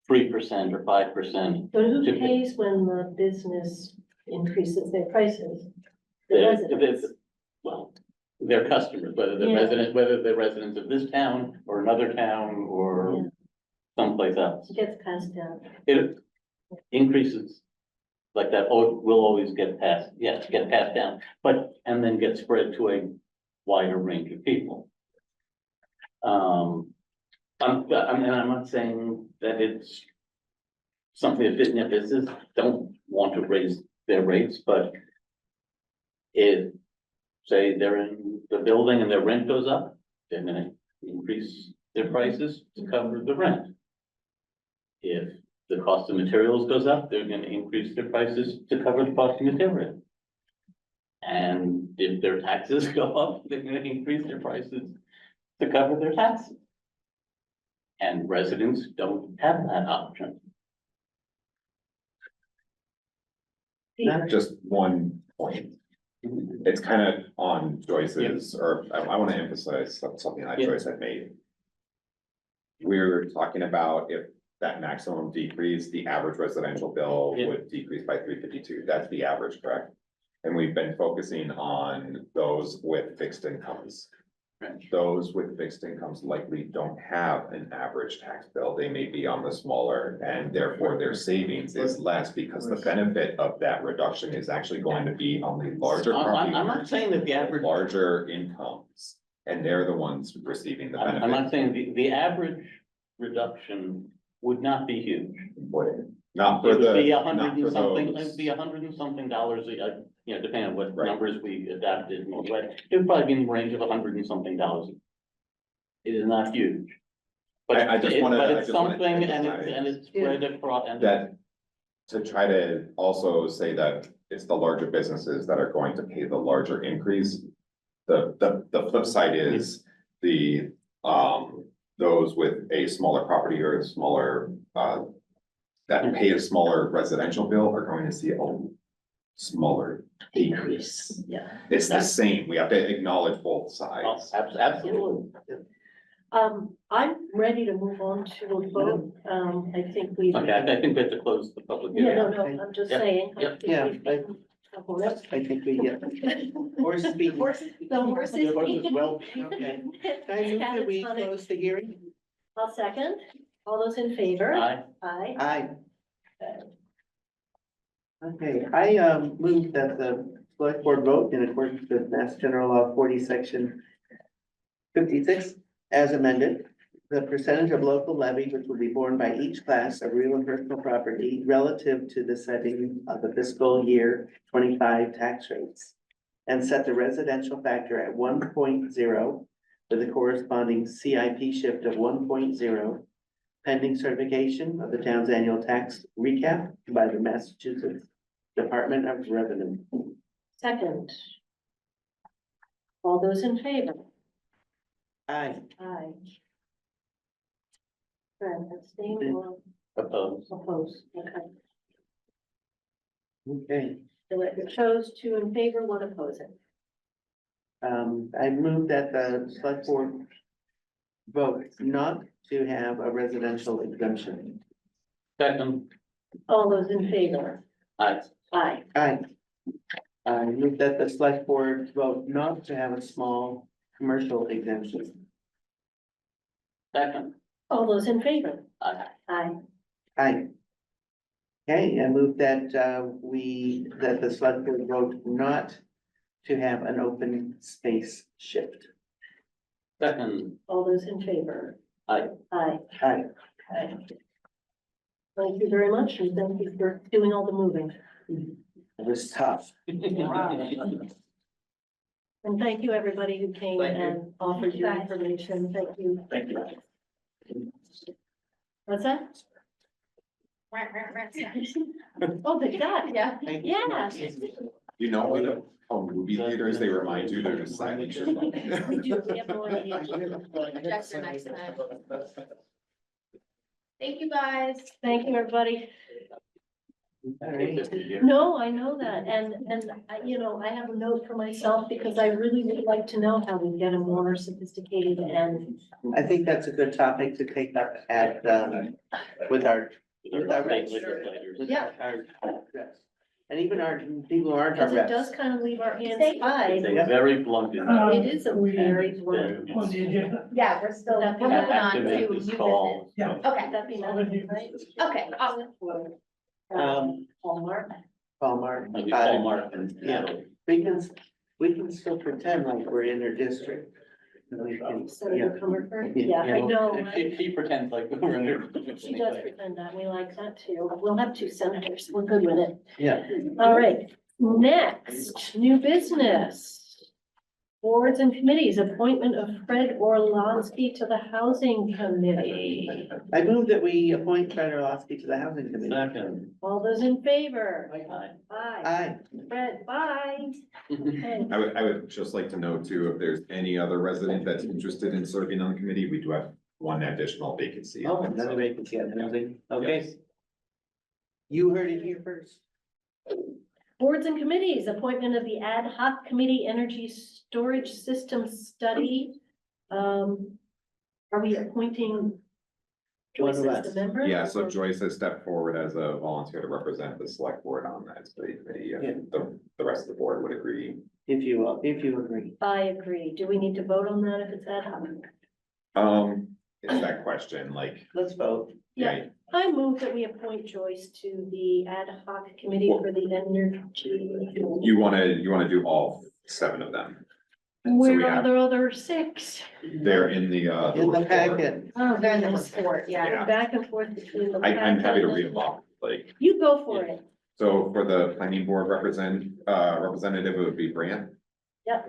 Speaker 2: 3% or 5%.
Speaker 1: But who
Speaker 2: to-
Speaker 1: pays when the business increases their prices? The residents.
Speaker 2: Well, their customers, whether they're
Speaker 1: Yeah.
Speaker 2: whether they're residents of this town or another town
Speaker 1: Yeah.
Speaker 2: or someplace else.
Speaker 1: It gets passed down.
Speaker 2: It increases like that, will always get passed down, and then get spread to a wider range of people. I'm not saying that it's something that businesses don't want to raise their rates, but if, say, they're in the building and their rent goes up, they're gonna increase their prices to cover the rent. If the cost of materials goes up, they're gonna increase their prices to cover the cost of material. And if their taxes go up, they're gonna increase their prices to cover their taxes. And residents don't have that option.
Speaker 4: Just one point. It's kind of on Joyce's, or I want to emphasize something that
Speaker 2: Yeah.
Speaker 4: Joyce had made. We're talking about if that maximum decrease, the average residential bill
Speaker 2: Yeah.
Speaker 4: would decrease by 352. That's the average, correct? And we've been focusing on those with fixed incomes.
Speaker 2: Right.
Speaker 4: Those with fixed incomes likely don't have an average tax bill. They may be on the smaller, and therefore their savings is less because the benefit of that reduction is actually going to be on the larger property
Speaker 2: I'm not
Speaker 4: owners
Speaker 2: saying that the
Speaker 4: with
Speaker 2: average,
Speaker 4: larger incomes, and they're the ones receiving the
Speaker 2: I'm not
Speaker 4: benefit.
Speaker 2: saying the average reduction would not be huge.
Speaker 4: Not
Speaker 2: It
Speaker 4: for
Speaker 2: would be
Speaker 4: the,
Speaker 2: a hundred
Speaker 4: not for
Speaker 2: and something,
Speaker 4: those.
Speaker 2: it'd be $100 and something, depending on what
Speaker 4: Right.
Speaker 2: numbers we adopted, but it would probably be in the range of $100 and something. It is not huge. But
Speaker 4: I just
Speaker 2: it-
Speaker 4: wanna-
Speaker 2: but
Speaker 4: I
Speaker 2: it's
Speaker 4: just wanna
Speaker 2: something and
Speaker 4: emphasize
Speaker 2: it's spread across and.
Speaker 4: That, to try to also say that it's the larger businesses that are going to pay the larger increase. The flip side is those with a smaller property or a smaller, that pay a smaller residential bill are going to see a smaller decrease.
Speaker 1: Yeah.
Speaker 4: It's the same, we have to acknowledge both sides.
Speaker 2: Absolutely.
Speaker 1: I'm ready to move on to a vote. I think we.
Speaker 2: Okay, I think we have to close the public
Speaker 1: Yeah,
Speaker 2: hearing.
Speaker 1: no, I'm just
Speaker 2: Yep,
Speaker 1: saying. I
Speaker 2: yep.
Speaker 1: think
Speaker 3: Yeah,
Speaker 1: we've been a horse.
Speaker 3: I think we get horse speed.
Speaker 1: The horse is.
Speaker 2: The horse is well-
Speaker 3: Okay. Can I move that we close the hearing?
Speaker 1: I'll second. All those in favor?
Speaker 2: Aye.
Speaker 1: Aye.
Speaker 3: Aye. Okay, I move that the select board vote in accordance with Mass General Law 40, Section 56, as amended. The percentage of local levy which will be borne by each class of real and personal property relative to the setting of the fiscal year 25 tax rates. And set the residential factor at 1.0 with a corresponding CIP shift of 1.0. Pending certification of the town's annual tax recap by the Massachusetts Department of Revenue.
Speaker 1: Second. All those in favor?
Speaker 3: Aye.
Speaker 1: Aye. Fred, abstain or
Speaker 2: Opposed.
Speaker 1: oppose? Okay.
Speaker 3: Okay,
Speaker 1: The record shows 2 in favor, 1 opposing.
Speaker 3: I move that the select board vote not to have a residential exemption.
Speaker 2: Second.
Speaker 1: All those in favor?
Speaker 2: Aye.
Speaker 1: Aye.
Speaker 3: Aye. I move that the select board vote not to have a small commercial exemption.
Speaker 2: Second.
Speaker 1: All those in favor?
Speaker 2: Aye.
Speaker 1: Aye.
Speaker 3: Aye. Okay, I move that that the select board vote not to have an open space shift.
Speaker 2: Second.
Speaker 1: All those in favor?
Speaker 2: Aye.
Speaker 1: Aye.
Speaker 3: Aye.
Speaker 1: Aye. Thank you very much, and thank you for doing all the moving.
Speaker 3: It was tough.
Speaker 1: And thank you, everybody who came
Speaker 2: Thank you.
Speaker 1: and offered your information. Thank you.
Speaker 2: Thank you.
Speaker 1: What's that? Oh, the duck, yeah.
Speaker 3: Thank you.
Speaker 1: Yeah.
Speaker 4: You know, when the movie theaters, they remind you there's a silent.
Speaker 1: We do, we have no idea.
Speaker 9: Projector next time. Thank you, guys.
Speaker 1: Thank you, everybody.
Speaker 3: All right.
Speaker 1: No, I know that, and you know, I have a note for myself because I really would like to know how we get a more sophisticated and.
Speaker 3: I think that's a good topic to take up at, with our. With our
Speaker 2: State legislators.
Speaker 3: with
Speaker 1: Yeah.
Speaker 3: yes. And even our people who aren't our
Speaker 1: Because it does
Speaker 3: reps.
Speaker 1: kind of leave our hands tied.
Speaker 2: They're very blunt in that.
Speaker 1: It is a very blunt.
Speaker 9: Yeah, we're still, we're moving on to new
Speaker 2: Activate this call.
Speaker 9: business.
Speaker 2: Yeah.
Speaker 9: Okay,
Speaker 1: That'd be nice, right?
Speaker 9: okay, awesome.
Speaker 1: Hallmark.
Speaker 3: Hallmark.
Speaker 2: Maybe Paul Martin.
Speaker 3: Yeah. We can still pretend like we're in their district. We can,
Speaker 1: Senator Comerford, yeah, I know.
Speaker 2: She pretends like we're in there.
Speaker 1: She does pretend that, we like that too. We'll have 2 senators, we're good with it.
Speaker 3: Yeah.
Speaker 1: All right, next, new business. Boards and committees, appointment of Fred Orlowski to the Housing Committee.
Speaker 3: I move that we appoint Fred Orlowski to the housing committee.
Speaker 2: Second.
Speaker 1: All those in favor?
Speaker 2: Aye.
Speaker 1: Aye.
Speaker 3: Aye.
Speaker 1: Fred, bye. Okay.
Speaker 4: I would just like to know too, if there's any other resident that's interested in serving on the committee, we do have 1 additional vacancy.
Speaker 3: Oh, another vacancy on housing. Okay. You heard it here first.
Speaker 1: Boards and committees, appointment of the ad hoc committee energy storage system study. Are we appointing
Speaker 3: One
Speaker 1: Joyce
Speaker 3: of
Speaker 1: as
Speaker 3: us.
Speaker 1: the member?
Speaker 4: Yeah, so
Speaker 1: or-
Speaker 4: Joyce has stepped forward as a volunteer to represent the select board on that study committee, and the rest of the board would agree.
Speaker 3: If you agree.
Speaker 1: I agree. Do we need to vote on that if it's ad hoc?
Speaker 4: It's that question, like,
Speaker 3: Let's vote.
Speaker 4: yeah,
Speaker 1: I move that we appoint Joyce to the ad hoc committee for the energy.
Speaker 4: you wanna do all 7 of them. And so we
Speaker 1: Where are
Speaker 4: have,
Speaker 1: the other 6?
Speaker 4: they're in the,
Speaker 3: In the packet.
Speaker 1: Oh,
Speaker 9: They're in the
Speaker 1: goodness.
Speaker 9: report, yeah.
Speaker 4: Yeah.
Speaker 1: Back and forth between the.
Speaker 4: I'm happy to
Speaker 1: packet
Speaker 4: read
Speaker 1: and-
Speaker 4: them off, like,
Speaker 1: You go for it.
Speaker 4: so for the planning board representative, it would be Brant.
Speaker 1: Yep.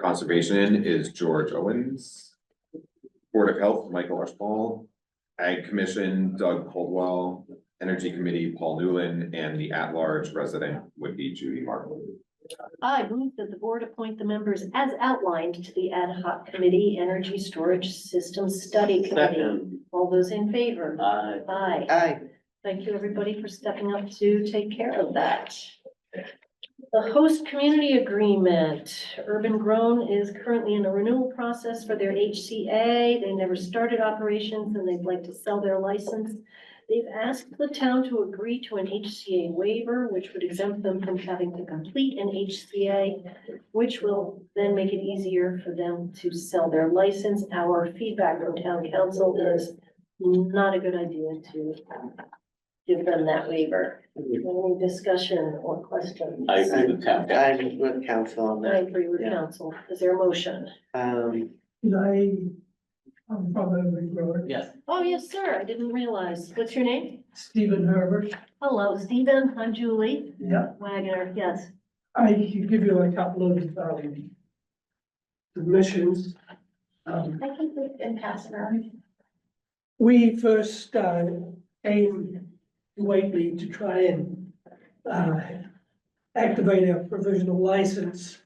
Speaker 4: Conservation is George Owens. Board of Health, Michael Archibald. Ag Commission, Doug Coldwell. Energy Committee, Paul Newland, and the at-large resident would be Judy Martin.
Speaker 1: I move that the board appoint the members as outlined to the ad hoc committee, energy storage system study committee.
Speaker 2: Second.
Speaker 1: All those in favor?
Speaker 2: Aye.
Speaker 1: Aye.
Speaker 3: Aye.
Speaker 1: Thank you, everybody, for stepping up to take care of that. The host community agreement, Urban Grown is currently in a renewal process for their HCA. They never started operations and they'd like to sell their license. They've asked the town to agree to an HCA waiver, which would exempt them from having to complete an HCA, which will then make it easier for them to sell their license. Our feedback from town council is not a good idea to give them that waiver. Any discussion or questions?
Speaker 2: I agree with town council.
Speaker 3: I'm with council on
Speaker 1: I
Speaker 3: that.
Speaker 1: agree with
Speaker 3: Yeah.
Speaker 1: council. Is there a motion?
Speaker 3: Um,
Speaker 10: I'm from Urban Growers.
Speaker 2: Yes.
Speaker 1: Oh, yes, sir. I didn't realize. What's your name?
Speaker 10: Stephen Herbert.
Speaker 1: Hello, Stephen. I'm Julie
Speaker 10: Yeah,
Speaker 1: Wagner. Yes.
Speaker 10: I can give you a couple of submissions.
Speaker 9: I think we can pass it around.
Speaker 10: We first came to Whately to try and activate our provisional license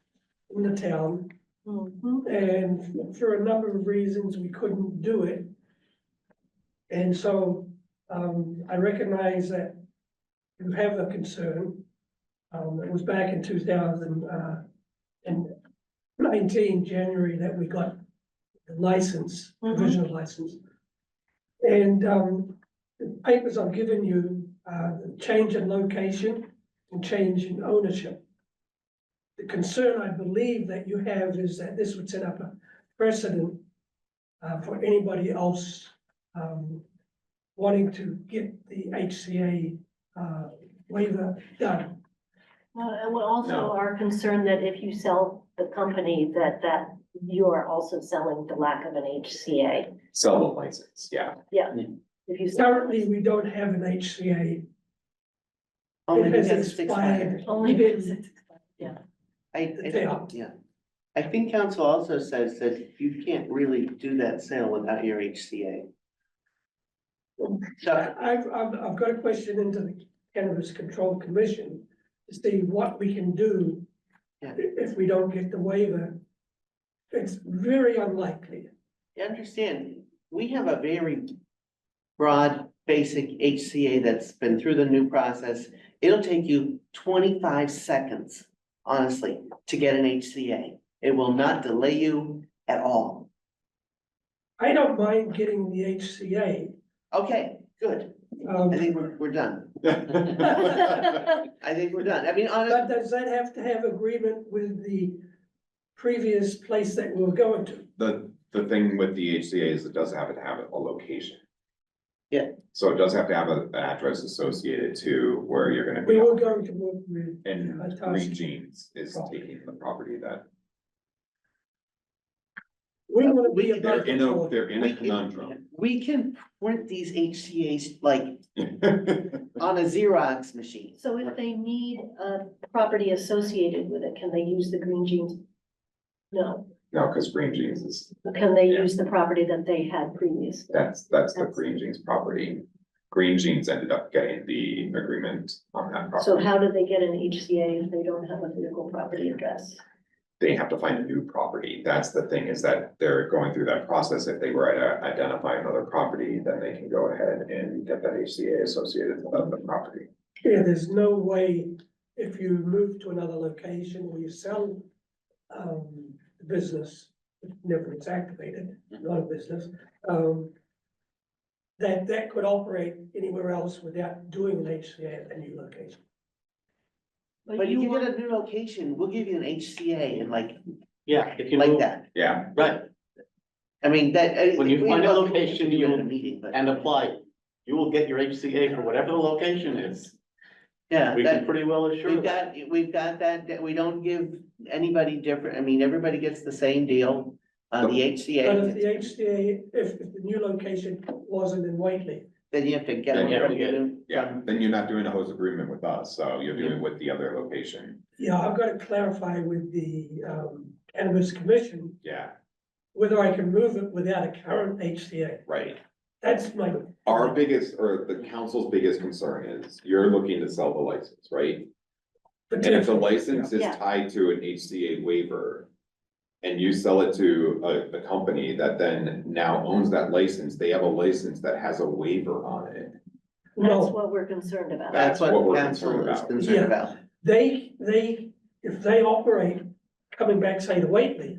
Speaker 10: in the town.
Speaker 1: Mhm.
Speaker 10: And for a number of reasons, we couldn't do it. And so, I recognize that you have a concern. It was back in 2019 January, that we got the license, provisional license. And, the papers I've given you, change in location and change in ownership. The concern I believe that you have is that this would set up a precedent for anybody else wanting to get the HCA waiver done.
Speaker 1: And we also
Speaker 4: No.
Speaker 1: are concerned that if you sell the company, that you are also selling the lack of an HCA.
Speaker 4: Sell the license, yeah.
Speaker 1: If you sell
Speaker 10: Currently, we don't have an HCA.
Speaker 3: Only
Speaker 10: It has
Speaker 3: because it's expired.
Speaker 10: expired.
Speaker 1: only
Speaker 10: We
Speaker 1: because
Speaker 10: didn't-
Speaker 1: it's expired, yeah.
Speaker 3: Yeah. I think council also says that you can't really do that sale without your HCA. So,
Speaker 10: I've got a question into the Cannabis Control Commission to see what we can do
Speaker 3: Yeah.
Speaker 10: if we don't get the waiver. It's very unlikely.
Speaker 3: you understand, we have a very broad, basic HCA that's been through the new process. It'll take you 25 seconds, honestly, to get an HCA. It will not delay you at all.
Speaker 10: I don't mind getting the HCA.
Speaker 3: Okay, good. I think we're done. I think we're done. I mean, honestly,
Speaker 10: But does that have to have agreement with the previous place that we were going to?
Speaker 4: The thing with the HCA is it does have to have a location.
Speaker 3: Yeah.
Speaker 4: So it does have to have an address associated to where you're gonna
Speaker 10: We
Speaker 4: be.
Speaker 10: were going to work with.
Speaker 4: And
Speaker 10: I thought-
Speaker 4: Green Jeans is taking the property that,
Speaker 10: We want to be
Speaker 3: We-
Speaker 10: above the law.
Speaker 4: they're in a conundrum.
Speaker 3: we can print these HCA's like on a Xerox machine.
Speaker 1: So if they need a property associated with it, can they use the Green Jeans? No,
Speaker 4: No, because Green Jeans is,
Speaker 1: can they
Speaker 4: Yeah.
Speaker 1: use the property that they had previously?
Speaker 4: that's the Green Jeans property. Green Jeans ended up getting the agreement on that
Speaker 1: So
Speaker 4: property.
Speaker 1: how do they get an HCA if they don't have a physical property address?
Speaker 4: They have to find a new property. That's the thing, is that they're going through that process. If they were to identify another property, then they can go ahead and get that HCA associated with the property.
Speaker 10: Yeah, there's no way, if you move to another location or you sell, the business, never it's activated, not a business, that could operate anywhere else without doing an HCA at a new location.
Speaker 3: But if you get a new location, we'll give you an HCA and like
Speaker 2: if you move,
Speaker 3: that.
Speaker 4: Yeah,
Speaker 2: right,
Speaker 3: I mean, that.
Speaker 2: When you
Speaker 3: we
Speaker 2: find a
Speaker 3: love
Speaker 2: location,
Speaker 3: to do it in
Speaker 2: you-
Speaker 3: a meeting, but
Speaker 2: and apply, you will get your HCA for whatever the location is.
Speaker 3: yeah,
Speaker 2: We can
Speaker 3: that,
Speaker 2: pretty well assure that.
Speaker 3: we've got that we don't give anybody different. I mean, everybody gets the same deal. The
Speaker 10: But if
Speaker 3: HCA,
Speaker 10: the HCA, if the new location wasn't in Whately,
Speaker 3: then you have to get.
Speaker 4: Then you have to
Speaker 2: get it.
Speaker 4: yeah. Then you're not doing a host agreement with us, so you're doing it with the other location.
Speaker 10: yeah, I've got to clarify with the, Cannabis Commission
Speaker 4: Yeah,
Speaker 10: whether I can move it without a current HCA.
Speaker 4: right.
Speaker 10: That's my.
Speaker 4: Our biggest, or the council's biggest concern is you're looking to sell the license, right? And if the license is
Speaker 1: Yeah.
Speaker 4: tied to an HCA waiver. And you sell it to a company that then now owns that license, they have a license that has a waiver on it.
Speaker 1: That's
Speaker 10: No,
Speaker 1: what we're concerned about.
Speaker 3: That's
Speaker 4: That's
Speaker 3: what
Speaker 4: what we're
Speaker 3: council
Speaker 4: concerned
Speaker 3: is
Speaker 4: about.
Speaker 3: concerned
Speaker 10: Yeah.
Speaker 3: about.
Speaker 10: if they operate, coming back, say, to Whately,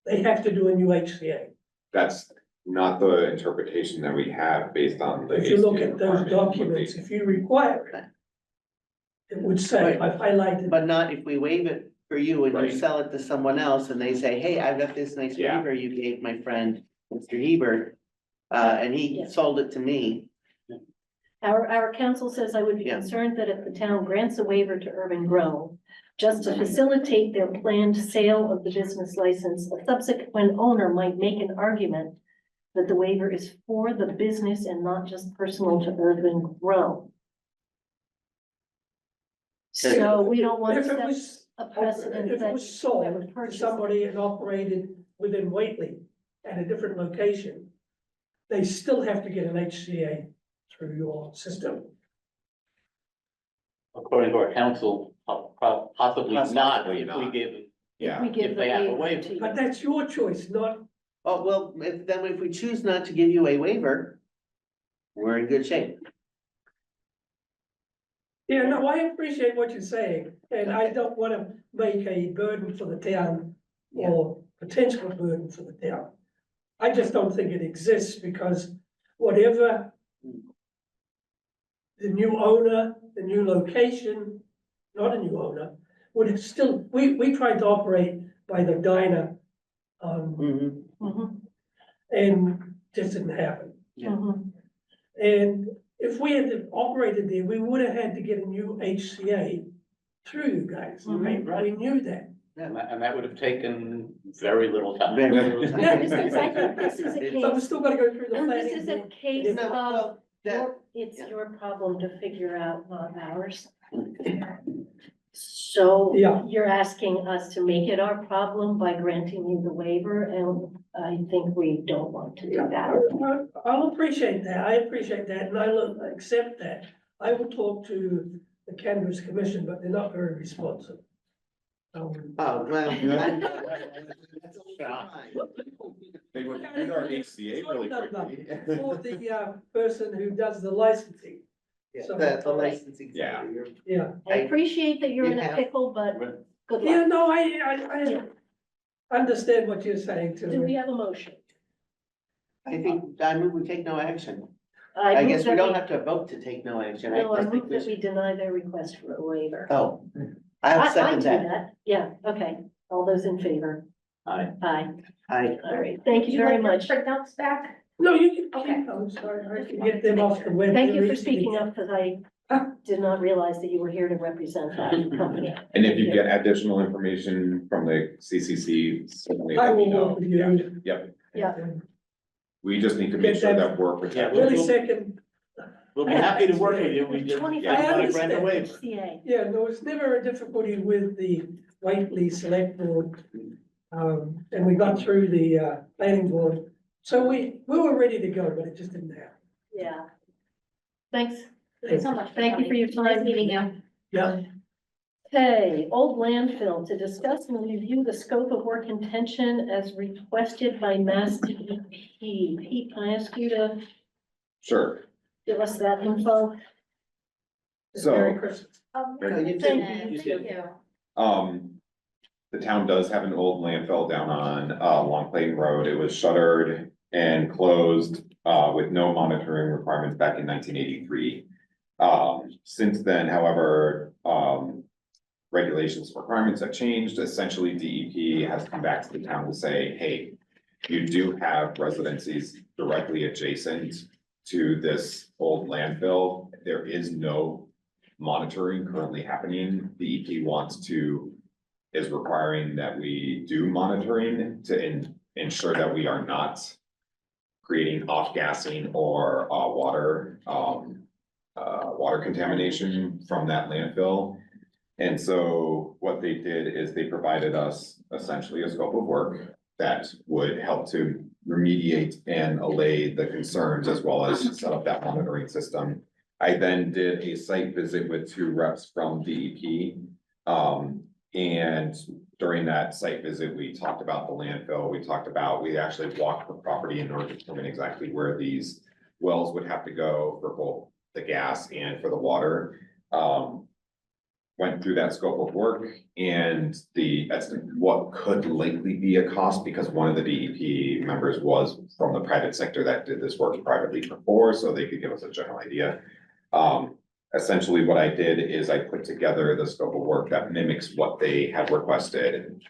Speaker 10: they have to do a new HCA.
Speaker 4: That's not the interpretation that we have based on the.
Speaker 10: If you look
Speaker 4: HCA
Speaker 10: at those
Speaker 4: requirement.
Speaker 10: documents, if you require it, it would say, I've highlighted,
Speaker 3: But not if we waive it for you and you
Speaker 4: Right.
Speaker 3: sell it to someone else and they say, hey, I've got this nice
Speaker 4: Yeah.
Speaker 3: waiver you gave my friend, Mr. Hebert. And he
Speaker 1: Yeah.
Speaker 3: sold it to me.
Speaker 1: Our council says I would be
Speaker 3: Yeah.
Speaker 1: concerned that if the town grants a waiver to Urban Grow, just to facilitate their planned sale of the business license, a subsequent owner might make an argument that the waiver is for the business and not just personal to Urban Grow. So we don't want
Speaker 10: if
Speaker 1: to
Speaker 10: it
Speaker 1: set
Speaker 10: was,
Speaker 1: a precedent
Speaker 10: if it
Speaker 1: that
Speaker 10: was
Speaker 1: whoever
Speaker 10: sold to
Speaker 1: purchased.
Speaker 10: somebody and operated within Whately at a different location, they still have to get an HCA through your system.
Speaker 2: According to our council, Possibly not
Speaker 4: Possibly
Speaker 2: if we
Speaker 4: not.
Speaker 2: give,
Speaker 1: If
Speaker 4: Yeah,
Speaker 1: we give
Speaker 2: if
Speaker 1: the
Speaker 2: they have a
Speaker 1: waiver
Speaker 2: waiver.
Speaker 1: to you.
Speaker 10: But that's your choice, not,
Speaker 3: Oh, well, if we choose not to give you a waiver, we're in good shape.
Speaker 10: yeah, no, I appreciate what you're saying, and I don't wanna make a burden for the town or potential burden for the town. I just don't think it exists because whatever the new owner, the new location, not a new owner, would have still, we tried to operate by the diner,
Speaker 3: Mhm.
Speaker 1: Mhm,
Speaker 10: and just didn't happen.
Speaker 3: Yeah.
Speaker 1: mhm.
Speaker 10: And if we had operated there, we would have had to get a new HCA through you guys,
Speaker 1: Mhm.
Speaker 10: right? We knew that.
Speaker 2: And that would have taken very little time.
Speaker 3: Very little time.
Speaker 1: Yeah, this is, I think this is a
Speaker 3: It's-
Speaker 10: But we
Speaker 1: case,
Speaker 10: still gotta go through the
Speaker 1: this
Speaker 10: planning
Speaker 1: is a
Speaker 10: board.
Speaker 1: case
Speaker 3: No,
Speaker 1: of,
Speaker 3: well, that,
Speaker 1: it's
Speaker 3: yeah.
Speaker 1: your problem to figure out, not ours. So
Speaker 10: Yeah.
Speaker 1: you're asking us to make it our problem by granting you the waiver, and I think we don't want to do that.
Speaker 10: I'll appreciate that, I appreciate that, and I'll accept that. I will talk to the Cannabis Commission, but they're not very responsive.
Speaker 3: oh, well.
Speaker 4: they would do our HCA really quickly.
Speaker 10: For the person who does the licensing, so,
Speaker 3: The licensing.
Speaker 4: Yeah.
Speaker 3: center, you're-
Speaker 10: yeah.
Speaker 1: I appreciate that you're in
Speaker 3: You
Speaker 1: a
Speaker 3: have-
Speaker 1: pickle, but good
Speaker 10: Yeah,
Speaker 1: luck.
Speaker 10: no, I understand what you're saying
Speaker 1: Do we
Speaker 10: too.
Speaker 1: have a motion?
Speaker 3: I think, I move we take no action. I
Speaker 1: move
Speaker 3: guess we
Speaker 1: that
Speaker 3: don't have to vote to take no action.
Speaker 1: No, I
Speaker 3: just think
Speaker 1: move
Speaker 3: we
Speaker 1: that we deny their request for a waiver.
Speaker 3: Oh, I have second
Speaker 1: do
Speaker 3: that.
Speaker 1: Yeah, okay. All those in favor?
Speaker 2: Aye.
Speaker 1: Aye.
Speaker 3: I,
Speaker 1: All right, thank you
Speaker 9: Would
Speaker 1: very
Speaker 9: like your
Speaker 1: much.
Speaker 9: Printouts back?
Speaker 10: No, you can
Speaker 9: Okay.
Speaker 10: keep those, I can get them off the web.
Speaker 1: Thank you
Speaker 10: They're
Speaker 1: for
Speaker 10: easy to
Speaker 1: speaking
Speaker 10: get.
Speaker 1: up, because I did not realize that you were here to represent that company.
Speaker 4: And if you get additional information from the CCC, certainly
Speaker 10: I
Speaker 4: let me
Speaker 10: will
Speaker 4: know.
Speaker 10: work with
Speaker 4: Yeah,
Speaker 10: you.
Speaker 4: yep.
Speaker 1: Yeah.
Speaker 4: We just need to make
Speaker 10: Get
Speaker 4: sure
Speaker 10: that
Speaker 4: that we're protected.
Speaker 10: Really second,
Speaker 2: We'll be happy to work with you. We just.
Speaker 1: 25
Speaker 10: I
Speaker 2: gotta grant a
Speaker 10: understand.
Speaker 2: waiver.
Speaker 1: CA.
Speaker 10: yeah, there was never a difficulty with the Whately Selectboard. And we got through the planning board, so we were ready to go, but it just didn't happen.
Speaker 1: Yeah. Thanks.
Speaker 9: Thanks so much.
Speaker 1: Thank you for your
Speaker 9: Nice
Speaker 1: time.
Speaker 9: meeting you.
Speaker 10: Yeah,
Speaker 1: Okay, old landfill, to discuss and review the scope of work intention as requested by Mass DEP. Pete, can I ask you to
Speaker 4: Sure.
Speaker 1: give us that info?
Speaker 10: Merry
Speaker 4: So,
Speaker 10: Christmas.
Speaker 3: No, you
Speaker 1: Thank
Speaker 2: you.
Speaker 9: Thank you.
Speaker 4: the town does have an old landfill down on, Long Plain Road. It was shuttered and closed, with no monitoring requirements back in 1983. Since then, however, regulations, requirements have changed. Essentially, DEP has come back to the town to say, hey, you do have residencies directly adjacent to this old landfill. There is no monitoring currently happening. DEP is requiring that we do monitoring to ensure that we are not creating off-gassing or, water contamination from that landfill. And so what they did is they provided us essentially a scope of work that would help to remediate and allay the concerns as well as set up that monitoring system. I then did a site visit with 2 reps from DEP. And during that site visit, we talked about the landfill. We actually walked the property in order to determine exactly where these wells would have to go for both the gas and for the water. Went through that scope of work and what could likely be a cost, because one of the DEP members was from the private sector that did this work privately before, so they could give us a general idea. Essentially what I did is I put together the scope of work that mimics what they had requested.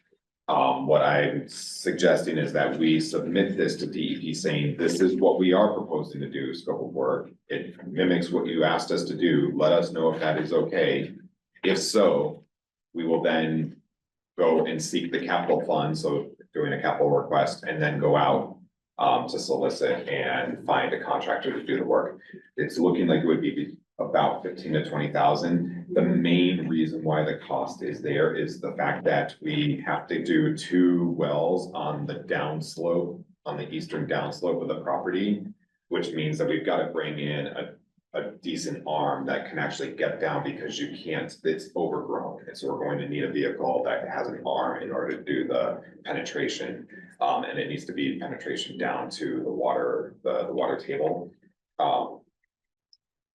Speaker 4: What I'm suggesting is that we submit this to DEP saying, this is what we are proposing to do, scope of work. It mimics what you asked us to do. Let us know if that is okay. If so, we will then go and seek the capital fund, so doing a capital request, and then go out to solicit and find a contractor to do the work. It's looking like it would be about 15 to 20,000. The main reason why the cost is there is the fact that we have to do 2 wells on the downslope, on the eastern downslope of the property, which means that we've got to bring in a decent arm that can actually get down because you can't, it's overgrown. And so we're going to need a vehicle that has an arm in order to do the penetration. And it needs to be penetration down to the water table.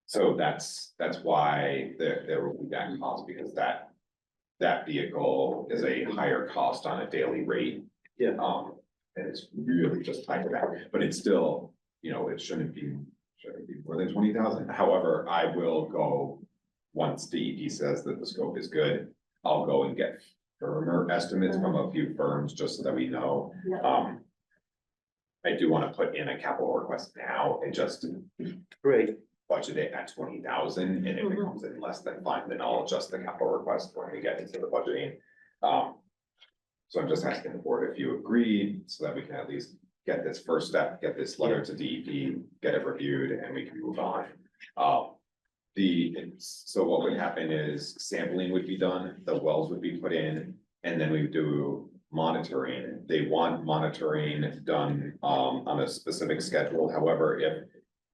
Speaker 4: So that's why there will be that cost, because that vehicle is a higher cost on a daily rate.
Speaker 3: Yeah.
Speaker 4: And it's really just tied to that, but it's still, it shouldn't be more than 20,000. However, I will go, once DEP says that the scope is good, I'll go and get firmer estimates from a few firms, just so that we know.
Speaker 1: Yeah.
Speaker 4: I do want to put in a capital request now and just
Speaker 3: Great.
Speaker 4: budget it at 20,000, and if it comes in less than fine, then I'll adjust the capital request when we get into the budgeting. So I'm just asking the board if you agree, so that we can at least get this first step, get this letter to DEP, get it reviewed, and we can move on. So what would happen is sampling would be done, the wells would be put in, and then we would do monitoring. They want monitoring done on a specific schedule. However, if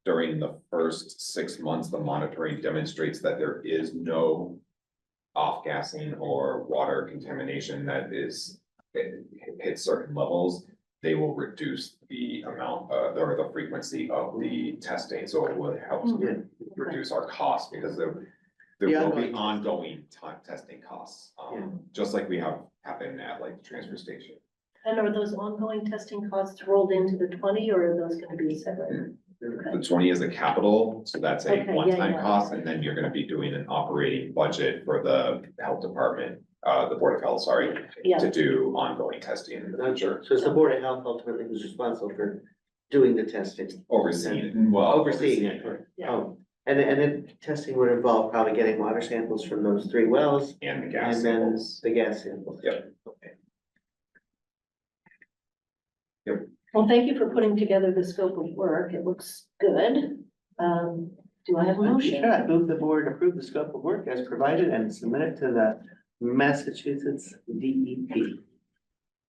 Speaker 4: during the first 6 months, the monitoring demonstrates that there is no off-gassing or water contamination that hits certain levels, they will reduce the amount or the frequency of the testing. So it would help to reduce our costs, because there will be ongoing testing costs, just like we have happened at like the transfer station.
Speaker 1: And are those ongoing testing costs rolled into the 20, or are those gonna be separate?
Speaker 4: The 20 is a capital, so that's
Speaker 1: Okay,
Speaker 4: a
Speaker 1: yeah,
Speaker 4: one-time
Speaker 1: yeah.
Speaker 4: cost, and then you're gonna be doing an operating budget for the health department, the Board of Health, sorry,
Speaker 1: Yeah.
Speaker 4: to do ongoing testing in the future.
Speaker 3: So it's the Board of Health ultimately who's responsible for doing the testing.
Speaker 4: Overseeing, well.
Speaker 3: Overseeing it.
Speaker 1: Yeah.
Speaker 3: Oh, and then testing would involve probably getting water samples from those 3 wells
Speaker 4: And the gas
Speaker 3: and then
Speaker 4: samples.
Speaker 3: the gas samples.
Speaker 4: Yep.
Speaker 3: Okay.
Speaker 1: Well, thank you for putting together the scope of work. It looks good. Do I have a motion?
Speaker 3: Sure, I move the board approve the scope of work as provided and submit it to the Massachusetts DEP.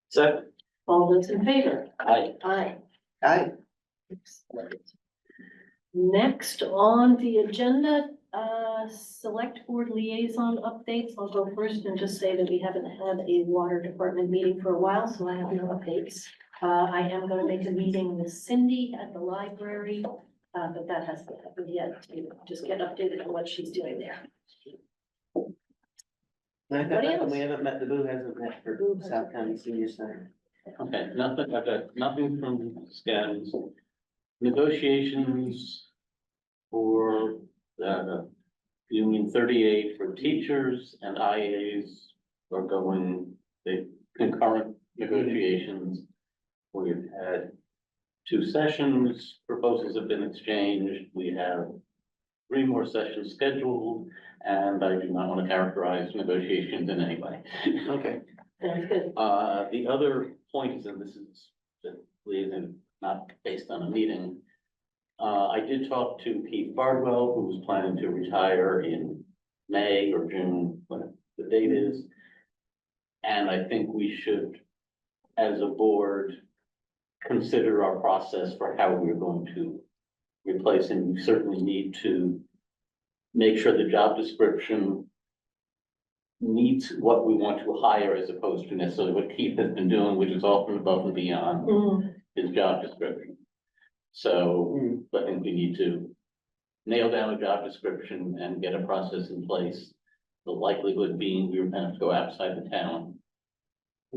Speaker 2: So,
Speaker 1: All those in favor?
Speaker 2: I,
Speaker 1: Aye.
Speaker 3: Aye.
Speaker 1: Excellent. Next on the agenda, select board liaison updates. I'll go first and just say that we haven't had a water department meeting for a while, so I have no updates. I am gonna make a meeting with Cindy at the library, but that hasn't happened yet, to just get updated on what she's doing there. Anybody else?
Speaker 3: We haven't met, the boo hasn't met for South County Senior Center.
Speaker 2: okay, nothing, I've got nothing from scans. Negotiations for Union 38 for teachers and IAs are going, the concurrent negotiations. We've had 2 sessions, proposals have been exchanged, we have 3 more sessions scheduled, and I do not want to characterize negotiations in any way.
Speaker 3: Okay.
Speaker 1: Sounds good.
Speaker 2: The other point is, and this is not based on a meeting. I did talk to Pete Bardwell, who was planning to retire in May or June, when the date is. And I think we should, as a board, consider our process for how we're going to replace him. We certainly need to make sure the job description meets what we want to hire, as opposed to necessarily what Keith has been doing, which is often above and beyond his job description. So I think we need to nail down a job description and get a process in place. The likelihood being we were going to have to go outside the town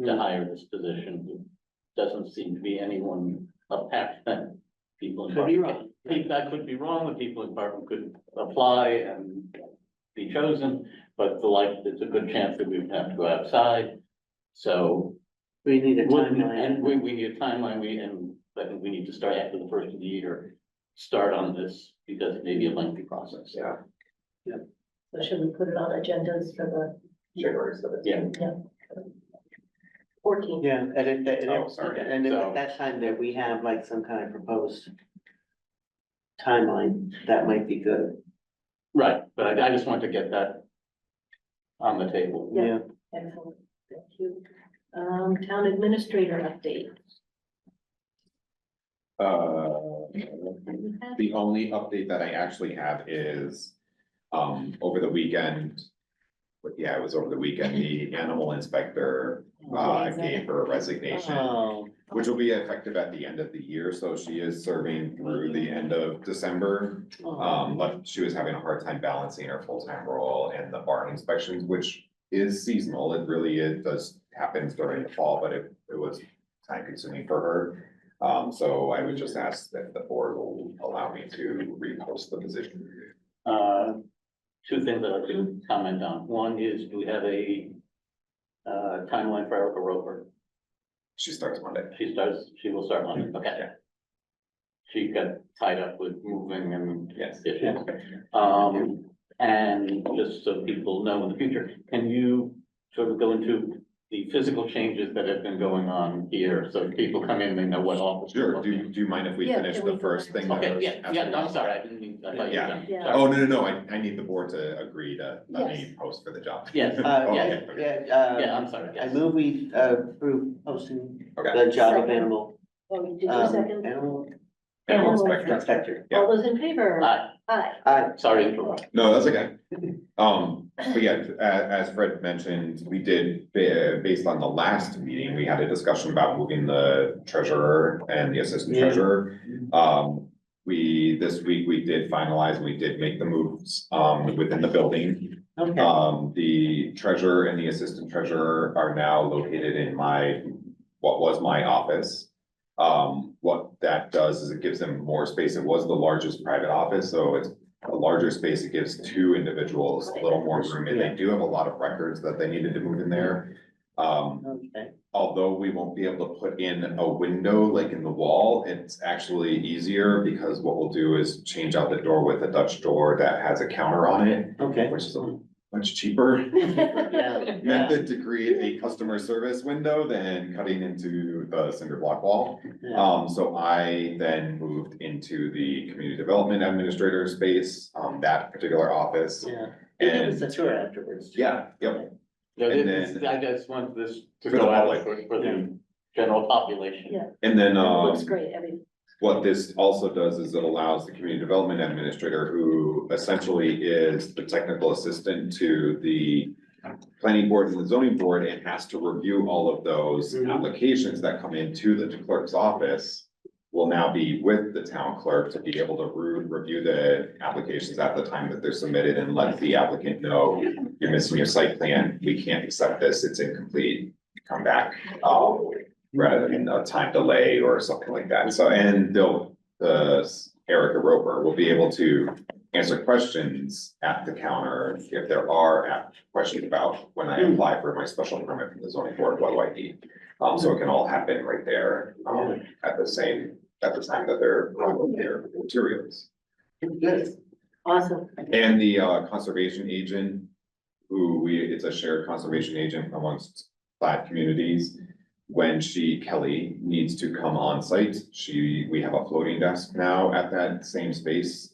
Speaker 2: to hire this position. Doesn't seem to be anyone up past that. People in
Speaker 3: Could be
Speaker 2: Barton-
Speaker 3: wrong.
Speaker 2: That could be wrong, the people in Barton could apply and be chosen, but it's a good chance that we would have to go outside. So
Speaker 3: We need a
Speaker 2: and
Speaker 3: timeline.
Speaker 2: we need a timeline, I think we need to start after the first of the year, start on this, because it may be a lengthy process.
Speaker 4: Yeah.
Speaker 1: So should we put it on agendas for the
Speaker 4: January 17th.
Speaker 2: Yeah,
Speaker 1: 14th?
Speaker 3: Yeah,
Speaker 4: Oh, sorry.
Speaker 3: and if
Speaker 2: So-
Speaker 3: at that time that we have like some kind of proposed timeline, that might be good.
Speaker 2: right, but I just want to get that on the table.
Speaker 1: Yeah. Excellent, thank you. Town administrator update.
Speaker 4: The only update that I actually have is, over the weekend. But yeah, it was over the weekend, the animal inspector, gave her a resignation,
Speaker 3: Oh,
Speaker 4: which will be effective at the end of the year, so she is serving through the end of December. But she was having a hard time balancing her full-time role and the barn inspections, which is seasonal, it does happens during the fall, but it was time consuming for her. So I would just ask that the board will allow me to repost the position.
Speaker 2: Two things I'd like to comment on. One is, do we have a timeline for Erica Roper?
Speaker 4: She starts Monday.
Speaker 2: She will start Monday, okay. She got tied up with moving and
Speaker 4: Yes.
Speaker 2: issues. And just so people know in the future, can you sort of go into the physical changes that have been going on here, so people come in, they know what office.
Speaker 4: Sure, do you mind if we
Speaker 1: Yeah,
Speaker 4: finish
Speaker 1: can we
Speaker 4: the
Speaker 1: go
Speaker 4: first
Speaker 1: back?
Speaker 4: thing? that I
Speaker 2: Okay,
Speaker 4: was
Speaker 2: yeah,
Speaker 4: asking
Speaker 2: I'm
Speaker 4: about?
Speaker 2: sorry, I didn't mean, I thought you were done.
Speaker 1: Yeah.
Speaker 2: Sorry.
Speaker 4: Oh, no, I need the board to agree to let me
Speaker 1: Yes.
Speaker 4: post for the job.
Speaker 2: Yes.
Speaker 4: Okay, okay.
Speaker 2: Yeah, I'm sorry,
Speaker 3: I
Speaker 2: yes.
Speaker 3: move we approve posting
Speaker 4: Okay.
Speaker 3: the job of
Speaker 1: Second.
Speaker 3: animal,
Speaker 1: Oh, you did your second?
Speaker 3: animal
Speaker 4: Animal inspector.
Speaker 3: inspector.
Speaker 4: Yeah.
Speaker 1: All those in favor?
Speaker 2: Aye.
Speaker 1: Aye.
Speaker 2: Sorry to interrupt.
Speaker 4: No, that's okay. But yeah, as Fred mentioned, we did, based on the last meeting, we had a discussion about moving the treasurer and the assistant
Speaker 3: Yeah.
Speaker 4: treasurer. This week we did finalize, and we did make the moves, within the building.
Speaker 3: Okay,
Speaker 4: The treasurer and the assistant treasurer are now located in what was my office. What that does is it gives them more space. It was the largest private office, so it's a larger space. It gives two individuals a little more room, and they do have a lot of records that they needed to move in there.
Speaker 3: okay.
Speaker 4: Although we won't be able to put in a window like in the wall, it's actually easier because what we'll do is change out the door with a Dutch door that has a counter on it,
Speaker 3: Okay.
Speaker 4: which is a much cheaper
Speaker 3: Yeah,
Speaker 4: method to create a customer service window than cutting into the cinder block wall.
Speaker 3: yeah.
Speaker 4: So I then moved into the community development administrator space, that particular office.
Speaker 3: Yeah. They give us a tour afterwards.
Speaker 4: Yeah, yep.
Speaker 2: No,
Speaker 4: And
Speaker 2: this,
Speaker 4: then-
Speaker 2: I just want this to
Speaker 4: For the
Speaker 2: go out
Speaker 4: public.
Speaker 2: for the general population.
Speaker 1: Yeah.
Speaker 4: And then,
Speaker 1: Looks great,
Speaker 4: what this also does is it allows the community development administrator, who essentially is the technical assistant to the planning board and the zoning board, and has to review all of those
Speaker 3: Mhm.
Speaker 4: applications that come into the clerk's office, will now be with the town clerk to be able to review the applications at the time that they're submitted and let the applicant know, you're missing your site plan, we can't accept this, it's incomplete, come back. Rather than a time delay or something like that. So, and Erica Roper will be able to answer questions at the counter if there are questions about when I apply for my special permit from the zoning board, what do I need? So it can all happen right there, at the time that they're on their materials.
Speaker 3: Good.
Speaker 1: Awesome.
Speaker 4: And the conservation agent, it's a shared conservation agent amongst 5 communities. When Kelly needs to come on site, we have a floating desk now at that same space.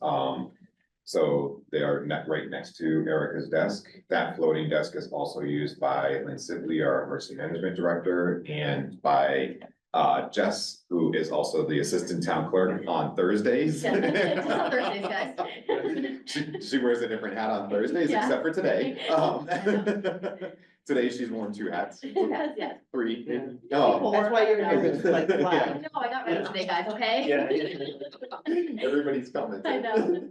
Speaker 4: So they are right next to Erica's desk. That floating desk is also used by Lynn Sibley, our emergency management director, and by Jess, who is also the assistant town clerk on Thursdays.
Speaker 9: Just on Thursdays, guys.
Speaker 4: She wears a different hat on Thursdays,
Speaker 9: Yeah.
Speaker 4: except for today. Today she's worn 2 hats,
Speaker 9: Yeah.
Speaker 4: 3.
Speaker 3: Yeah.
Speaker 4: Oh,
Speaker 3: That's why you're here, it's like,
Speaker 9: I
Speaker 3: wow.
Speaker 9: know, I got ready today, guys, okay?
Speaker 4: yeah. Everybody's coming.
Speaker 9: I know.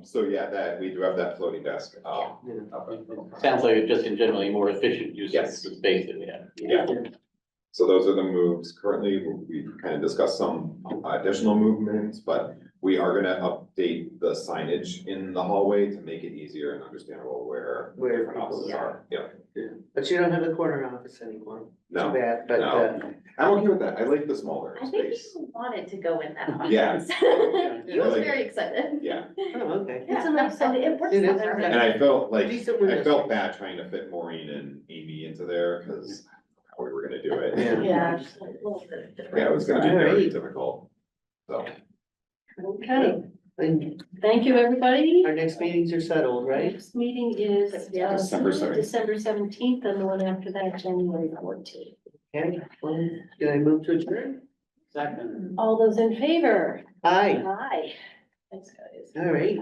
Speaker 4: So yeah, that, we do have that floating desk.
Speaker 2: Sounds like it's just in generally more efficient use of
Speaker 4: Yes.
Speaker 2: the space that we have.
Speaker 4: Yeah. So those are the moves. Currently, we kind of discussed some additional movements, but we are gonna update the signage in the hallway to make it easier and understandable where different
Speaker 3: people
Speaker 4: offices are. Yeah.
Speaker 3: But you don't have the corner office anymore.
Speaker 4: No,
Speaker 3: Too bad, but,
Speaker 4: no. I'm okay with that. I like the smaller
Speaker 9: I think
Speaker 4: space.
Speaker 9: people wanted to go in that office.
Speaker 4: Yeah.
Speaker 9: He was
Speaker 4: I like
Speaker 9: very
Speaker 4: it.
Speaker 9: excited.
Speaker 4: Yeah.
Speaker 3: oh, okay.
Speaker 1: It's a nice, it works.
Speaker 3: It is,
Speaker 1: out there.
Speaker 3: yeah.
Speaker 4: And I felt like,
Speaker 3: Decent
Speaker 4: I
Speaker 3: window
Speaker 4: felt
Speaker 3: space.
Speaker 4: bad trying to fit Maureen and Amy into there, because how we were gonna do it.
Speaker 3: Yeah.
Speaker 1: Yeah, just a little bit different.
Speaker 4: Yeah, it was gonna be very
Speaker 3: Alright.
Speaker 4: difficult. So,
Speaker 1: Okay,
Speaker 3: And
Speaker 1: thank you, everybody.
Speaker 3: our next meetings are settled, right?
Speaker 1: Next meeting is
Speaker 4: December 17th.
Speaker 1: December 17th, and the one after that, January 14th.
Speaker 3: Okay, well, can I move to adjourn?
Speaker 2: Second.
Speaker 1: All those in favor?
Speaker 3: Aye,
Speaker 1: Aye. Thanks, guys.
Speaker 3: all right.